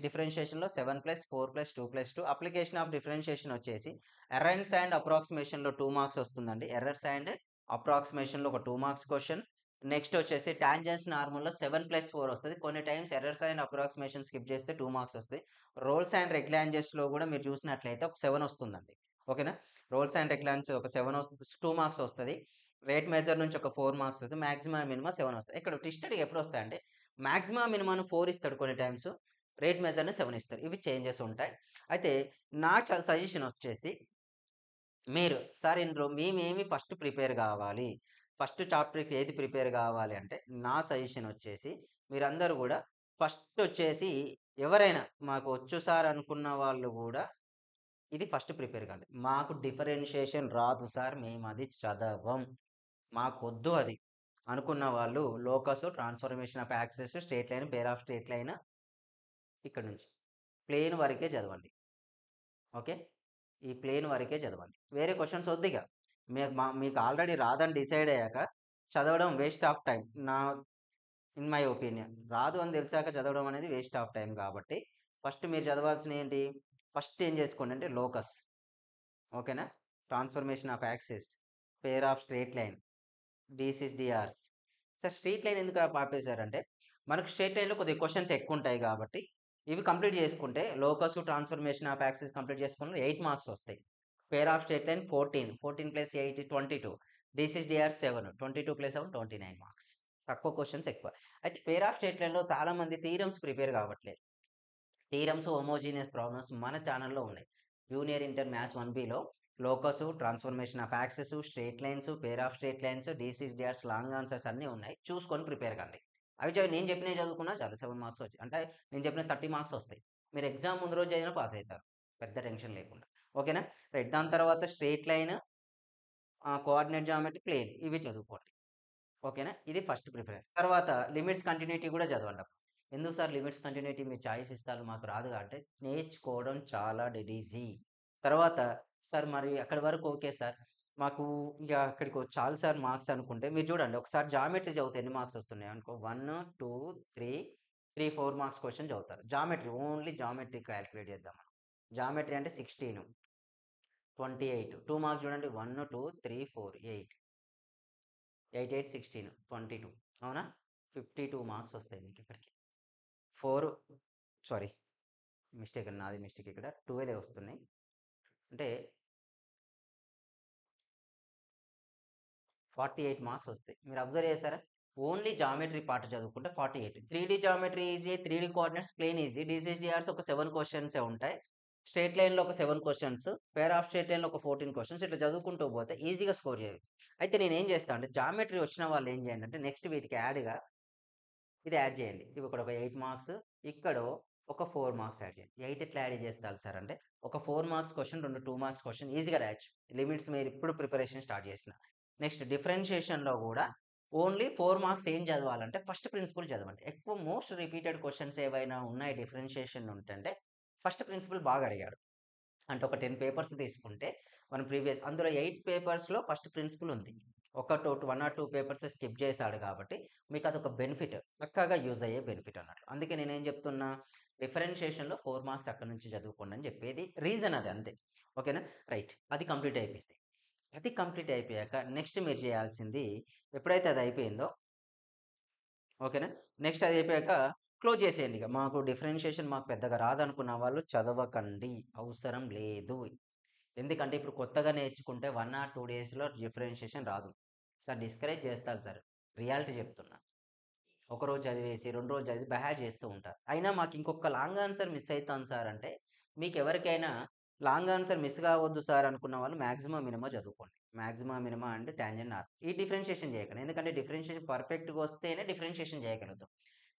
డిఫరెన్షియేషన్‌లో 7+4+2+2 అప్లికేషన్ ఆఫ్ డిఫరెన్షియేషన్ వచ్చేసి ఎర్రర్స్ అండ్ అప్రాక్సిమేషన్‌లో 2 మార్క్స్ వస్తుందండి. ఎర్రర్స్ అండ్ అప్రాక్సిమేషన్‌లో ఒక 2 మార్క్స్ క్వెషన్. నెక్స్ట్ వచ్చేసి టాంజెన్స్ నార్మల్‌లో 7+4 వస్తది. కొన్ని times errors and approximation skip చేస్తే 2 మార్క్స్ వస్తాయి. రోల్స్ అండ్ రెక్టాంగిల్స్‌లో కూడా మీరు చూసినట్లయితే ఒక 7 వస్తుందండి. ఓకేనా? రోల్స్ అండ్ రెక్టాంగిల్స్ ఒక 2 మార్క్స్ వస్తది. రేట్ మెజర్ నుంచి ఒక 4 మార్క్స్ వస్తది. మాక్సిమం, మినిమం 7 వస్తాయి. ఇక్కడ ట్విస్టెడ్ ఎప్పుడొస్తాయంటే మాక్సిమం, మినిమం 4 ఇస్తాడు కొన్ని టైమ్స్. రేట్ మెజర్‌ని 7 ఇస్తారు. ఇవి చేంజెస్ ఉంటాయి. అయితే నా సజెషన్ వచ్చేసి మీరు సార్ ఇందులో మేమేమి ఫస్ట్ ప్రిపేర్ గావాలి. ఫస్ట్ చాప్టర్‌కి ఏది ప్రిపేర్ గావాలి అంటే నా సజెషన్ వచ్చేసి మీరందరూ గూడా ఫస్ట్ వచ్చేసి ఎవరైనా మాకు వచ్చు సార్ అనుకున్న వాళ్ళు గూడా ఇది ఫస్ట్ ప్రిపేర్ కాండి. మాకు డిఫరెన్షియేషన్ రాదు సార్. మేమది చదవం. మాకొద్దు అది. అనుకున్న వాళ్ళు locus, transformation of axes, straight line, pair of straight line ఇక్కడి నుంచి. ప్లేన్ వరకే చదవండి. ఓకే. ఈ ప్లేన్ వరకే చదవండి. వేరే క్వెషన్స్ వద్దిగ. మీకు ఆల్రెడీ రాదని డిసైడ్ అయ్యాక చదవడం waste of time. In my opinion. రాదు అని తెలిసాక చదవడం అనేది వేస్ట్ ఆఫ్ టైమ్ కాబట్టి ఫస్ట్ మీరు చదవాల్సినయి ఏంటి? ఫస్ట్ ఏం చేసుకోండి అంటే లోకస్. ఓకేనా? Transformation of axis, pair of straight line, DCs DRs. Sir straight line ఎందుకు ఆపేసారంటే, మనకు స్ట్రెయిట్ లైన్‌లో కొద్దిగా క్వెషన్స్ ఎక్కువుంటాయి కాబట్టి, ఇవి కంప్లీట్ చేసుకుంటే locus, transformation of axis complete చేసుకుంటే 8 మార్క్స్ వస్తాయి. Pair of straight line 14, 14 plus 8 22, DC DR 7, 22 plus 7 29 marks. తక్కువ క్వెషన్స్ ఎక్కువ. అయితే పేర్ ఆఫ్ స్ట్రెయిట్ లైన్‌లో చాలామంది థీరమ్స్ ప్రిపేర్ కావట్లేదు. థీరమ్స్, హోమోజీనియస్ ప్రాబ్లమ్స్ మన ఛానెల్‌లో ఉన్నాయి. జూనియర్ ఇంటర్ మ్యాథ్స్ 1బిలో locus, transformation of axes, straight lines, pair of straight lines, DC DRs, long answers అన్నీ ఉన్నాయి. చూసుకొని ప్రిపేర్ కండి. అవి నేను చెప్పినవి చదువుకున్నా చాలు 7 మార్క్స్ వచ్చాయి. అంటే నేను చెప్పిన 30 మార్క్స్ వస్తాయి. మీరు ఎగ్జామ్ ముందు రోజు చదివినా పాస్ అవుతారు. పెద్ద టెన్షన్ లేకుండా. ఓకేనా? రైట్. దాని తర్వాత straight line, coordinate geometry, plane ఇవి చదువుకోండి. ఓకేనా? ఇది ఫస్ట్ ప్రిఫరెన్స్. తర్వాత లిమిట్స్ కంటిన్యూటీ కూడా చదవండి. ఎందుకు సార్ లిమిట్స్ కంటిన్యూటీ మీరు చాయిస్ ఇస్తారు మాకు రాదుగా అంటే, నేర్చుకోవడం చాలా డెడ్ ఈజీ. తర్వాత సార్ మరి అక్కడి వరకు ఓకే సార్. మాకు ఇక అక్కడికి చాలు సార్ మార్క్స్ అనుకుంటే మీరు చూడండి ఒకసారి జామెట్రీ చదివితే ఎన్ని మార్క్స్ వస్తున్నాయి అనుకో 1, 2, 3, 4 మార్క్స్ క్వెషన్ చదువుతారు. జామెట్రీ ఓన్లీ జామెట్రీ క్యాలిక్యులేట్ చేద్దాం మనం. జామెట్రీ అంటే 16, 28, 2 మార్క్స్ చూడండి 1, 2, 3, 4, 8, 8, 8, 16, 22 అవునా? 52 మార్క్స్ వస్తాయి మీకు ఇక్కడికి. 4 సారీ మిస్టేక్ నాది మిస్టేక్ ఇక్కడ 12 వస్తున్నాయి. అంటే 48 మార్క్స్ వస్తాయి. మీరు అబ్జర్వ్ చేశారా? ఓన్లీ జామెట్రీ పార్ట్ చదువుకుంటే 48. 3D geometry easy, 3D coordinates plane easy, DC DRs ఒక 7 క్వెషన్సే ఉంటాయి. స్ట్రెయిట్ లైన్‌లో ఒక 7 క్వెషన్స్, పేర్ ఆఫ్ స్ట్రెయిట్ లైన్‌లో ఒక 14 క్వెషన్స్ ఇట్లా చదువుకుంటూ పోతే ఈజీగా స్కోర్ చేయొచ్చు. అయితే నేనేం చేస్తా అంటే జామెట్రీ వచ్చిన వాళ్ళు ఏం చేయండి అంటే నెక్స్ట్ వీటికి యాడ్‌గా ఇది యాడ్ చేయండి. ఇక్కడ ఒక 8 మార్క్స్, ఇక్కడ ఒక 4 మార్క్స్ యాడ్ చేయండి. 8 ఎట్లా యాడ్ చేస్తారు సార్ అంటే ఒక 4 మార్క్స్ క్వెషన్, 2 మార్క్స్ క్వెషన్ ఈజీగా రాయొచ్చు. లిమిట్స్ మీరు ఇప్పుడు ప్రిపరేషన్ స్టార్ట్ చేసిన. నెక్స్ట్ డిఫరెన్షియేషన్‌లో కూడా ఓన్లీ 4 మార్క్స్ ఏం చదవాలంటే ఫస్ట్ ప్రిన్సిపల్ చదవండి. ఎక్కువ మోస్ట్ రిపీటెడ్ క్వెషన్స్ ఏవైనా ఉన్నాయి డిఫరెన్షియేషన్ ఉంటంటే ఫస్ట్ ప్రిన్సిపల్ బాగా అడిగాడు. అంటే ఒక 10 పేపర్స్ తీసుకుంటే మనం ప్రీవియస్ అందులో 8 పేపర్స్‌లో ఫస్ట్ ప్రిన్సిపల్ ఉంది. 1 ఆర్ 2 పేపర్స్ స్కిప్ చేశాడు కాబట్టి మీకు అదొక బెనిఫిట్. పక్కాగా యూజ్ అయ్యే బెనిఫిట్ అన్నట్లు. అందుకే నేనేం చెప్తున్నా డిఫరెన్షియేషన్‌లో 4 మార్క్స్ అక్కడి నుంచి చదువుకోండి అని చెప్పేది రీజన్ అది అంతే. ఓకేనా? రైట్. అది కంప్లీట్ అయిపోయింది. అది కంప్లీట్ అయిపోయాక నెక్స్ట్ మీరు చేయాల్సింది ఎప్పుడైతే అది అయిపోయిందో ఓకేనా? నెక్స్ట్ అది అయిపోయాక క్లోజ్ చేసేయండి ఇక. మాకు డిఫరెన్షియేషన్ మాకు పెద్దగా రాదనుకున్న వాళ్ళు చదవకండి. అవసరం లేదు. ఎందుకంటే ఇప్పుడు కొత్తగా నేర్చుకుంటే 1 ఆర్ 2 డేస్‌లో డిఫరెన్షియేషన్ రాదు. సార్ డిస్కరేజ్ చేస్తారు సార్. రియాలిటీ చెప్తున్నా. ఒకరోజు చదివేసి, 2 రోజులు చదివి బైహార్ట్ చేస్తూ ఉంటారు. అయినా మాకు ఇంకొక లాంగ్ ఆన్సర్ మిస్ అయితాను సార్ అంటే, మీకెవరికైనా లాంగ్ ఆన్సర్ మిస్ కావద్దు సార్ అనుకున్న వాళ్ళు మాక్సిమం మినిమం చదువుకోండి. మాక్సిమం మినిమం అంటే టాంజెంట్ ఆర్. ఈ డిఫరెన్షియేషన్ చేయకండి. ఎందుకంటే డిఫరెన్షియేషన్ పర్ఫెక్ట్‌గా వస్తేనే డిఫరెన్షియేషన్ చేయగలుగుతాం.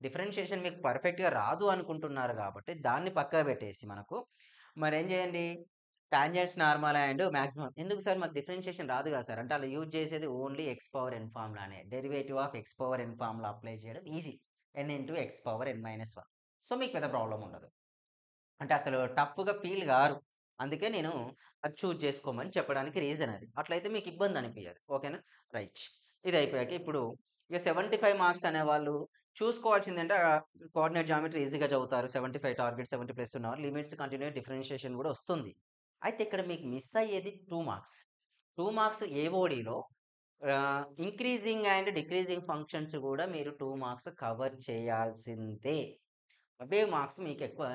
డిఫరెన్షియేషన్ మీకు పర్ఫెక్ట్‌గా రాదు అనుకుంటున్నారు కాబట్టి దాన్ని పక్కకు పెట్టేసి మనకు మరేం చేయండి టాంజెంట్స్, నార్మల్ అండ్ మాక్సిమం. ఎందుకు సార్ మాకు డిఫరెన్షియేషన్ రాదు కదా సార్ అంటే ఆళ్ళు యూజ్ చేసేది ఓన్లీ ఎక్స్ పవర్ ఎన్ ఫార్ములానే. Derivative of x power n formula apply చేయడం easy. N into x power n minus 1. So, మీకు పెద్ద ప్రాబ్లమ్ ఉండదు. అంటే అసలు టఫ్‌గా ఫీల్ గారు. అందుకే నేను అది చూజ్ చేసుకోమని చెప్పడానికి రీజన్ అది. అట్లయితే మీకు ఇబ్బంది అనిపియదు. ఓకేనా? రైట్. ఇది అయిపోయాక ఇప్పుడు ఇక 75 మార్క్స్ అనేవాళ్ళు చూసుకోవాల్సిందంటే కోఆర్డినేట్ జామెట్రీ ఈజీగా చదువుతారు. 75 టార్గెట్ 70 ప్లస్ ఉన్నవాళ్ళు లిమిట్స్, కంటిన్యూటీ, డిఫరెన్షియేషన్ కూడా వస్తుంది. అయితే ఇక్కడ మీకు మిస్ అయ్యేది 2 మార్క్స్. 2 మార్క్స్ ఏఓడిలో ఇంక్రీజింగ్ అండ్ డిక్రీజింగ్ ఫంక్షన్స్ కూడా మీరు 2 మార్క్స్ కవర్ చేయాల్సిందే. అవే మార్క్స్ మీకెక్కువ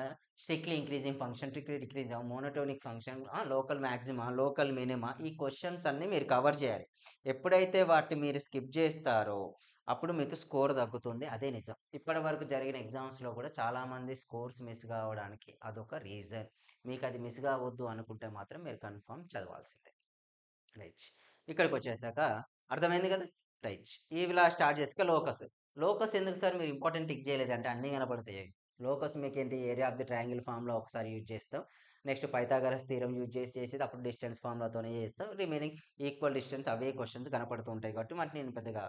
strictly increasing function, strictly decreasing, monotonic function, local maxima, local minima ఈ క్వెషన్స్ అన్నీ మీరు కవర్ చేయాలి. ఎప్పుడైతే వాటిని మీరు స్కిప్ చేస్తారో, అప్పుడు మీకు స్కోర్ తగ్గుతుంది. అదే నిజం. ఇప్పటి వరకు జరిగిన ఎగ్జామ్స్‌లో కూడా చాలామంది స్కోర్స్ మిస్ కావడానికి అదొక రీజన్. మీకది మిస్ కావద్దు అనుకుంటే మాత్రం మీరు కన్ఫర్మ్ చదవాల్సిందే. రైట్. ఇక్కడికొచ్చేసాక అర్థమైంది గదా! రైట్. ఇలా స్టార్ట్ చేసుక లోకస్. లోకస్ ఎందుకు సార్ మీరు ఇంపార్టెంట్ టిక్ చేయలేదంటే అన్నీ కనపడతాయి. లోకస్ మీకేంటి area of the triangle formula ఒకసారి యూజ్ చేస్తాం. నెక్స్ట్ పైథాగరస్ థీరమ్ యూజ్ చేసేది అప్పుడు డిస్టెన్స్ ఫార్ములాతోనే చేస్తాం. రిమైనింగ్ ఈక్వల్ డిస్టెన్స్ అవే క్వెషన్స్ కనపడుతూ ఉంటాయి కాబట్టి వాటిని నేను పెద్దగా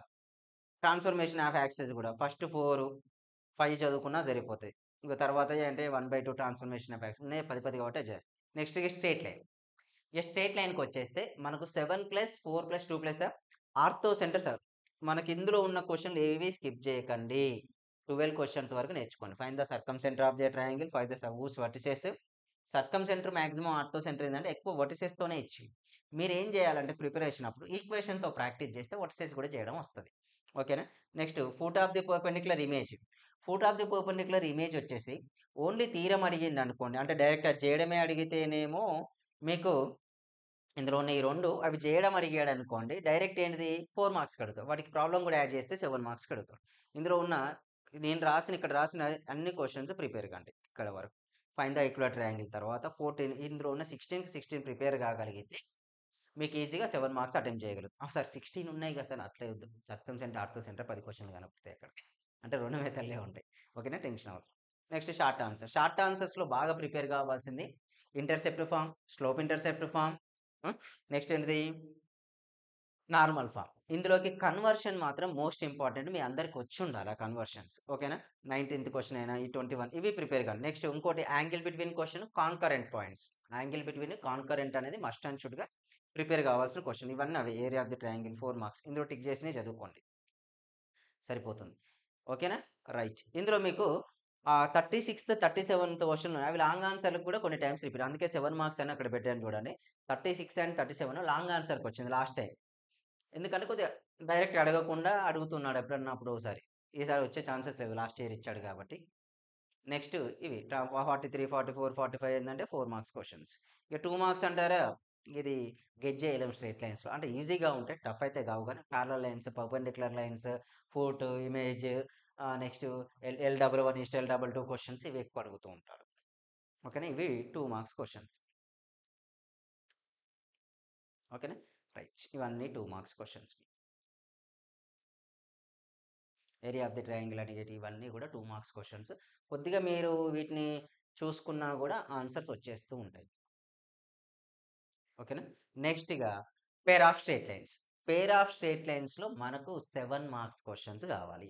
ట్రాన్స్‌ఫర్మేషన్ ఆఫ్ యాక్సెస్ గూడా ఫస్ట్ 4, 5 చదువుకున్నా సరిపోతాయి. ఇంక తర్వాత అంటే 1/2 ట్రాన్స్‌ఫర్మేషన్ ఆఫ్ యాక్సెస్ ఉన్నాయి 10, 10 కాబట్టి నెక్స్ట్ ఇగ స్ట్రెయిట్ లైన్. ఇక స్ట్రెయిట్ లైన్‌కొచ్చేస్తే మనకు 7+4+2+ ఆర్థో సెంటర్ సార్. మనకి ఇందులో ఉన్న క్వెషన్‌లు ఏవి స్కిప్ చేయకండి. 12 క్వెషన్స్ వరకు నేర్చుకోండి. Find the circumcentre of the triangle, find the సబూస్ vertices. Circumcentre maximum orthocentre ఏందంటే ఎక్కువ వర్టిసెస్‌తోనే ఇచ్చింది. మీరేం చేయాలంటే ప్రిపరేషన్ అప్పుడు ఈక్వేషన్‌తో ప్రాక్టీస్ చేస్తే వర్టిసెస్ కూడా చేయడం వస్తది. ఓకేనా? Next foot of the perpendicular image. Foot of the perpendicular image వచ్చేసి ఓన్లీ థీరమ్ అడిగిండనుకోండి అంటే డైరెక్ట్ అది చేయడమే అడిగితేనేమో మీకు ఇందులో ఉన్న ఈ 2 అవి చేయడం అడిగాడనుకోండి, డైరెక్ట్ ఏంటిది 4 మార్క్స్‌కి అడుగుతాడు. వాటికి ప్రాబ్లమ్ కూడా యాడ్ చేస్తే 7 మార్క్స్‌కి అడుగుతాడు. ఇందులో ఉన్న ఇక్కడ రాసిన అన్ని క్వెషన్స్ ప్రిపేర్ కండి ఇక్కడ వరకు. ఫైండ్ ద ఈక్విలేటరల్ యాంగిల్ తర్వాత 14 ఇందులో ఉన్న 16కి 16 ప్రిపేర్ కాగలిగితే మీకు ఈజీగా 7 మార్క్స్ అటెంప్ట్ చేయగలుగుతాం. సార్ 16 ఉన్నాయి కదా సార్ అట్లే వద్దు. సర్కమ్ సెంటర్, ఆర్థో సెంటర్ 10 క్వెషన్‌లు కనపడతాయి అక్కడ. అంటే 2 మెథడ్‌లే ఉంటాయి. ఓకేనా? టెన్షన్ అవ్వద్దు. Next short answer. షార్ట్ ఆన్సర్స్‌లో బాగా ప్రిపేర్ కావాల్సింది intercept form, slope intercept form, next ఏంటిది నార్మల్ ఫార్మ్. ఇందులోకి కన్వర్షన్ మాత్రం మోస్ట్ ఇంపార్టెంట్. మీ అందరికి వచ్చుండాలి ఆ కన్వర్షన్స్. ఓకేనా? 19th క్వెషన్ అయినా, ఈ 21 ఇవి ప్రిపేర్ కండి. నెక్స్ట్ ఇంకోటి angle between question, concurrent points. Angle between, concurrent అనేది మస్ట్ అండ్ షుడ్‌గా ప్రిపేర్ కావాల్సిన క్వెషన్. ఇవన్నీ అవే. Area of the triangle 4 marks. ఇందులో టిక్ చేసినవి చదువుకోండి. సరిపోతుంది. ఓకేనా? రైట్. ఇందులో మీకు 36థ్, 37థ్ క్వెషన్ అవి లాంగ్ ఆన్సర్‌లకు కూడా కొన్ని టైమ్స్ రిపీట్. అందుకే 7 మార్క్స్ అని అక్కడ పెట్టాను చూడండి. 36 అండ్ 37 లాంగ్ ఆన్సర్‌కి వచ్చింది లాస్ట్ టైమ్. ఎందుకంటే కొద్దిగా డైరెక్ట్ అడగకుండా అడుగుతున్నాడు ఎప్పుడన్నా అప్పుడు ఒకసారి. ఈసారి వచ్చే ఛాన్సెస్ లేవు. లాస్ట్ ఇయర్ ఇచ్చాడు కాబట్టి. నెక్స్ట్ ఇవి 43, 44, 45 ఏందంటే 4 మార్క్స్ క్వెషన్స్. ఇక 2 మార్క్స్ అంటారా? ఇది గెస్ చేయలేం స్ట్రెయిట్ లైన్స్‌లో. అంటే ఈజీగా ఉంటాయి. టఫ్ అయితే కావు గానీ parallel lines, perpendicular lines, foot, image, next L11 east L22 questions ఇవి ఎక్కువ అడుగుతూ ఉంటారు. ఓకేనా? ఇవి 2 మార్క్స్ క్వెషన్స్. ఓకేనా? రైట్. ఇవన్నీ 2 marks questions. Area of the triangle అనేటివి ఇవన్నీ కూడా 2 మార్క్స్ క్వెషన్స్. కొద్దిగా మీరు వీటిని చూసుకున్నా కూడా ఆన్సర్స్ వచ్చేస్తూ ఉంటాయి. ఓకేనా? నెక్స్ట్‌గా pair of straight lines. Pair of straight లైన్స్‌లో మనకు 7 మార్క్స్ క్వెషన్స్ కావాలి.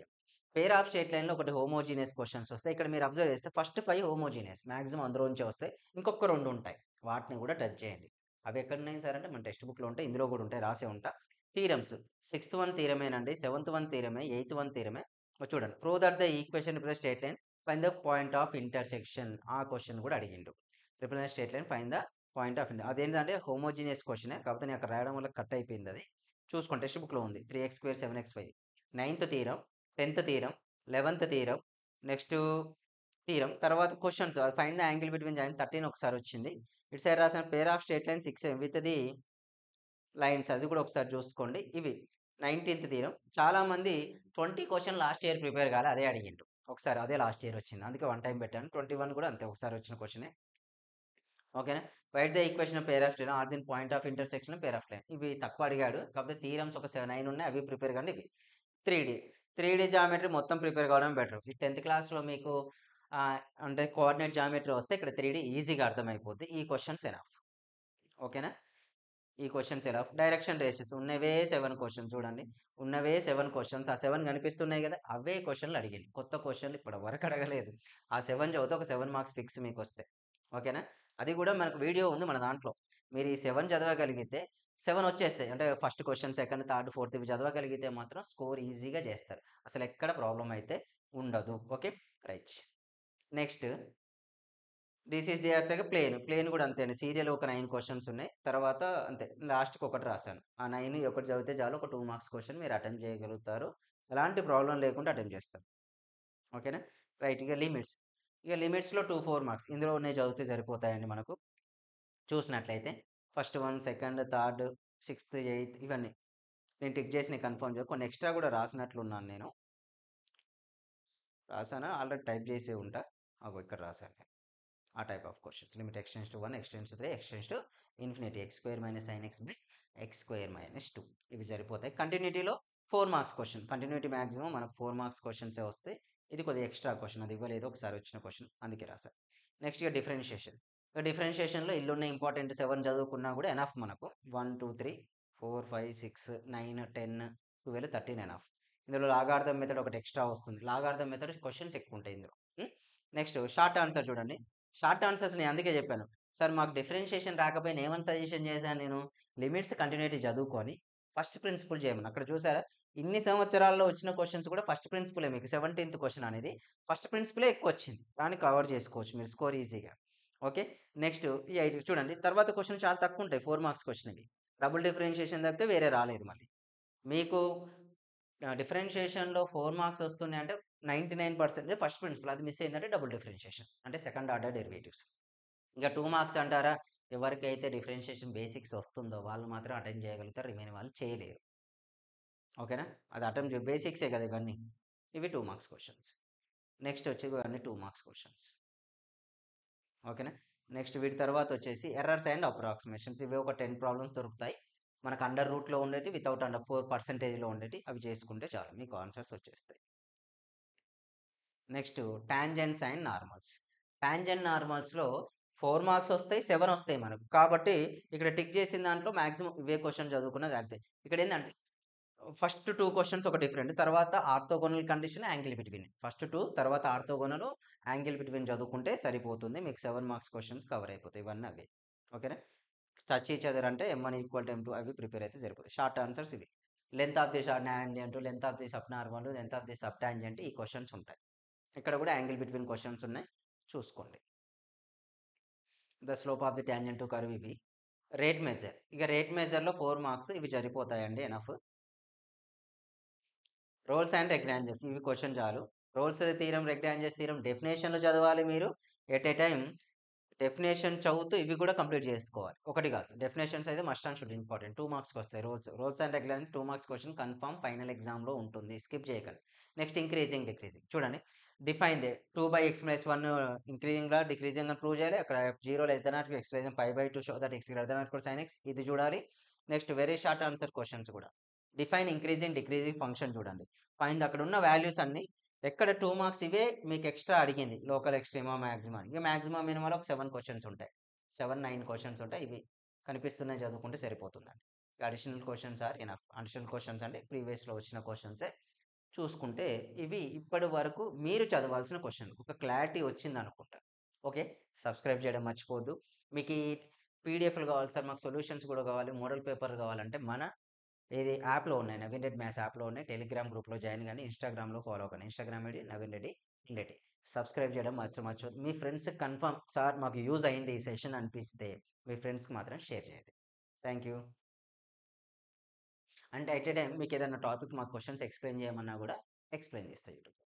పెయిర్ ఆఫ్ స్ట్రెయిట్ లైన్‌లో ఒకటి హోమోజీనియస్ క్వెషన్స్ వస్తాయి. ఇక్కడ మీరు అబ్జర్వ్ చేస్తే ఫస్ట్ 5 హోమోజీనియస్ మాక్సిమం అందులో నుంచే వస్తాయి. ఇంకొక 2 ఉంటాయి. వాటిని కూడా టచ్ చేయండి. అవి ఎక్కడున్నాయి సార్ అంటే మన టెక్స్ట్ బుక్‌లో ఉంటాయి. ఇందులో కూడా ఉంటాయి. రాసే ఉంటా. థీరమ్స్. 6th వన్ థీరమేనండి. 7th వన్ థీరమే. 8th వన్ థీరమే. చూడండి. Prove that the equation represents straight line find the point of intersection. ఆ క్వెషన్ కూడా అడిగిండు. Represent straight line find the point of అదేంటంటే హోమోజీనియస్ క్వెషనే. కాకపోతే నేను అక్కడ రాయడం వల్ల కట్ అయిపోయింది అది. చూసుకోండి టెక్స్ట్ బుక్‌లో ఉంది. 3x2 7xy. 9th theorem, 10th theorem, 11th theorem, next theorem తర్వాత questions find the angle between joint 13 ఒకసారి వచ్చింది. ఇటు సైడ్ రాసిన pair of straight line 6 with the lines అది కూడా ఒకసారి చూసుకోండి. ఇవి 19th థీరం. చాలామంది 20 క్వెషన్ లాస్ట్ ఇయర్ ప్రిపేర్ కాలే అదే అడిగిండు. ఒకసారి అదే లాస్ట్ ఇయర్ వచ్చింది. అందుకే వన్ టైమ్ పెట్టాను. 21 కూడా అంతే ఒకసారి వచ్చిన క్వెషనే. ఓకేనా? Right the equation of pair of straight or then point of intersection pair of line. ఇవి తక్కువ అడిగాడు. కాకపోతే థీరమ్స్ ఒక 9 ఉన్నాయి. అవి ప్రిపేర్ కండి. ఇవి 3D. 3D జామెట్రీ మొత్తం ప్రిపేర్ కావడం బెటర్. ఈ 10th క్లాస్‌లో మీకు అంటే కోఆర్డినేట్ జామెట్రీ వస్తే ఇక్కడ 3D ఈజీగా అర్థమైపోద్ది. ఈ క్వెషన్స్ ఎనఫ్. ఓకేనా? ఈ క్వెషన్స్ ఎనఫ్. డైరెక్షన్ రేషెస్ ఉన్నవే 7 క్వెషన్స్ చూడండి. ఉన్నవే 7 క్వెషన్స్. ఆ 7 కనిపిస్తున్నాయి కదా! అవే క్వెషన్‌లు అడిగిండు. కొత్త క్వెషన్‌లు ఇప్పటి వరకు అడగలేదు. ఆ 7 చదివితే ఒక 7 మార్క్స్ ఫిక్స్ మీకొస్తాయి. ఓకేనా? అది కూడా మనకు వీడియో ఉంది మన దాంట్లో. మీరు ఈ 7 చదవగలిగితే 7 వచ్చేస్తాయి. అంటే first question, second, third, fourth ఇవి చదవగలిగితే మాత్రం స్కోర్ ఈజీగా చేస్తారు. అసలెక్కడ ప్రాబ్లమ్ అయితే ఉండదు. Okay. Right. Next DCS plane. Plane కూడా అంతే అండి. సీరియల్ ఒక 9 క్వెషన్స్ ఉన్నాయి. తర్వాత అంతే లాస్ట్‌కి ఒకటి రాసాను. ఆ 9 ఒకటి చదివితే చాలు ఒక 2 మార్క్స్ క్వెషన్ మీరు అటెంప్ట్ చేయగలుగుతారు. ఎలాంటి ప్రాబ్లమ్ లేకుండా అటెంప్ట్ చేస్తారు. ఓకేనా? రైట్. ఇక లిమిట్స్. ఇక లిమిట్స్‌లో 2, 4 మార్క్స్. ఇందులో ఉన్నయి చదివితే సరిపోతాయండి మనకు. చూసినట్లయితే first one, second, third, 6th, 8th ఇవన్నీ. నేను టిక్ చేసినయి కన్ఫర్మ్ కొన్ని ఎక్స్‌ట్రా కూడా రాసినట్లున్నాను నేను. రాసానా? ఆల్రెడీ టైప్ చేసే ఉంటా. అగో ఇక్కడ రాసాను నేను. ఆ type of questions. Limit x tends to 1, x tends to 3, x tends to infinity. x² - sin x x² - 2 ఇవి సరిపోతాయి. కంటిన్యూటీలో 4 మార్క్స్ క్వెషన్. కంటిన్యూటీ మాక్సిమం మనకు 4 మార్క్స్ క్వెషన్సే వస్తాయి. ఇది కొద్దిగా ఎక్స్‌ట్రా క్వెషన్. అది ఇవ్వలేదు. ఒకసారి వచ్చిన క్వెషన్. అందుకే రాసా. నెక్స్ట్ ఇక డిఫరెన్షియేషన్. ఇక డిఫరెన్షియేషన్‌లో ఇల్లున్న ఇంపార్టెంట్ 7 చదువుకున్నా కూడా ఎనఫ్ మనకు. 1, 2, 3, 4, 5, 6, 9, 10, 12, 13 ఎనఫ్. ఇందులో లాగార్థం మెథడ్ ఒకటి ఎక్స్‌ట్రా వస్తుంది. లాగార్థం మెథడ్ క్వెషన్స్ ఎక్కువ ఉంటాయి ఇందులో. నెక్స్ట్ షార్ట్ ఆన్సర్ చూడండి. షార్ట్ ఆన్సర్స్ నేను అందుకే చెప్పాను. సార్ మాకు డిఫరెన్షియేషన్ రాకపోయినా ఏమని సజెషన్ చేశాను నేను? లిమిట్స్ కంటిన్యూటీ చదువుకొని ఫస్ట్ ప్రిన్సిపుల్ చేయమని. అక్కడ చూసారా? ఇన్ని సంవత్సరాల్లో వచ్చిన క్వెషన్స్ కూడా ఫస్ట్ ప్రిన్సిపులే మీకు 17th క్వెషన్ అనేది ఫస్ట్ ప్రిన్సిపులే ఎక్కువొచ్చింది. దాన్ని కవర్ చేసుకోవచ్చు మీరు స్కోర్ ఈజీగా. ఓకే. నెక్స్ట్ ఈ 5 చూడండి. తర్వాత క్వెషన్ చాలా తక్కువుంటాయి. 4 మార్క్స్ క్వెషన్ ఇవి. డబుల్ డిఫరెన్షియేషన్ తప్పితే వేరే రాలేదు మళ్ళీ. మీకు డిఫరెన్షియేషన్‌లో 4 మార్క్స్ వస్తున్నాయంటే 99% ఫస్ట్ ప్రిన్సిపల్. అది మిస్ అయిందంటే డబుల్ డిఫరెన్షియేషన్. అంటే సెకండ్ ఆర్డర్ డెరివేటివ్స్. ఇంక 2 మార్క్స్ అంటారా? ఎవరికైతే డిఫరెన్షియేషన్ బేసిక్స్ వస్తుందో వాళ్ళు మాత్రం అటెంప్ట్ చేయగలుగుతారు. రిమైనింగ్ వాళ్ళు చేయలేరు. ఓకేనా? అది అటెంప్ట్ బేసిక్సే కదా ఇవన్నీ. ఇవి 2 మార్క్స్ క్వెషన్స్. నెక్స్ట్ వచ్చి ఇవన్నీ 2 మార్క్స్ క్వెషన్స్. ఓకేనా? నెక్స్ట్ వీటి తర్వాత వచ్చేసి ఎర్రర్స్ అండ్ అప్రాక్సిమేషన్స్. ఇవి ఒక 10 ప్రాబ్లమ్స్ దొరుకుతాయి. మనకు అండర్ రూట్‌లో ఉండేటివి, వితౌట్ అండర్ 4%లో ఉండేటివి అవి చేసుకుంటే చాలు. మీకు ఆన్సర్స్ వచ్చేస్తాయి. Next tangents and normals. Tangent నార్మల్స్‌లో 4 మార్క్స్ వస్తాయి, 7 వస్తాయి మనకు. కాబట్టి ఇక్కడ టిక్ చేసిన దాంట్లో మాక్సిమం ఇవే క్వెషన్ చదువుకున్నది అంతే. ఇక్కడ ఏందంటే ఫస్ట్ 2 క్వెషన్స్ ఒక డిఫరెంట్. తర్వాత orthogonal condition, angle between. First 2 తర్వాత ఆర్థోగోనల్, యాంగిల్ బిట్వీన్ చదువుకుంటే సరిపోతుంది. మీకు 7 మార్క్స్ క్వెషన్స్ కవర్ అయిపోతాయి. ఇవన్నీ అవే. ఓకేనా? టచ్ ఈచ్ అదర్ అంటే M1 ఈక్వల్ టు M2 అవి ప్రిపేర్ అయితే సరిపోతాయి. షార్ట్ ఆన్సర్స్ ఇవి. Length of the tangent, length of the subnormal, length of the subtangent ఈ క్వెషన్స్ ఉంటాయి. ఇక్కడ కూడా యాంగిల్ బిట్వీన్ క్వెషన్స్ ఉన్నాయి. చూసుకోండి. The slope of the tangent to curve ఇవి. Rate measure. ఇక రేట్ మెజర్‌లో 4 మార్క్స్ ఇవి సరిపోతాయండి ఎనఫ్. రోల్స్ అండ్ రెగ్రాంజెస్ ఇవి క్వెషన్ చాలు. రోల్స్ థీరం, రెగ్రాంజెస్ థీరం డెఫినేషన్‌లు చదవాలి మీరు. ఎట్ ఏ టైమ్ డెఫినేషన్ చదువుతూ ఇవి కూడా కంప్లీట్ చేసుకోవాలి. ఒకటి కాదు. డెఫినేషన్స్ అయితే మస్ట్ అండ్ షుడ్ ఇంపార్టెంట్. 2 మార్క్స్‌కి వస్తాయి Rolle's. Rolle's and regular 2 marks question confirm final ఎగ్జామ్‌లో ఉంటుంది. స్కిప్ చేయకండి. Next increasing, decreasing. చూడండి. డిఫైన్ ది 2/x-1 ఇంక్రీజింగ్‌లా డిక్రీజింగ్ అని ప్రూవ్ చేయాలి. అక్కడ 0 less than or x less than 5/2 show that x greater than or equal sin x ఇది చూడాలి. Next very short answer questions కూడా. డిఫైన్ ఇంక్రీజింగ్, డిక్రీజింగ్ ఫంక్షన్ చూడండి. Find అక్కడ ఉన్న వాల్యూస్ అన్నీ ఎక్కడ 2 మార్క్స్ ఇవే మీకు ఎక్స్ట్రా అడిగింది. Local ఎక్స్ట్రీమా, maxima. ఇక మాక్సిమా మినిమాలో ఒక 7 క్వెషన్స్ ఉంటాయి. 7, 9 క్వెషన్స్ ఉంటాయి. ఇవి కనిపిస్తున్నాయి చదువుకుంటే సరిపోతుందండి. Additional questions are enough. Additional questions అంటే ప్రీవియస్‌లో వచ్చిన క్వెషన్సే చూసుకుంటే ఇవి ఇప్పటి వరకు మీరు చదవాల్సిన క్వెషన్‌లు. ఒక క్లారిటీ వచ్చిందనుకుంటా. ఓకే. సబ్స్క్రైబ్ చేయడం మర్చిపోవద్దు. మీకు ఈ పీడిఎఫ్‌లు కావాలి సార్, మాకు సొల్యూషన్స్ కూడా కావాలి, మోడల్ పేపర్లు కావాలంటే మన ఇది యాప్‌లో ఉన్నాయి. నవీన్ రెడ్డి మ్యాథ్స్ యాప్‌లో ఉన్నాయి. టెలిగ్రామ్ గ్రూప్‌లో జాయిన్ కండి. ఇన్‌స్టాగ్రామ్‌లో ఫాలో అవ్వండి. Instagram ID Naveen Reddy Indeti. Subscribe చేయడం మాత్రం మర్చిపోవద్దు. మీ ఫ్రెండ్స్‌కి కన్ఫర్మ్ సార్ మాకు యూజ్ అయింది ఈ సెషన్ అనిపిస్తే మీ ఫ్రెండ్స్‌కి మాత్రం షేర్ చేయండి. Thank you. అంటే ఎట్ ఏ టైమ్ మీకు ఏదైనా టాపిక్ మాకు క్వెషన్స్ ఎక్స్‌ప్లెయిన్ చేయమన్నా కూడా ఎక్స్‌ప్లెయిన్ చేస్తా యూట్యూబ్‌లో.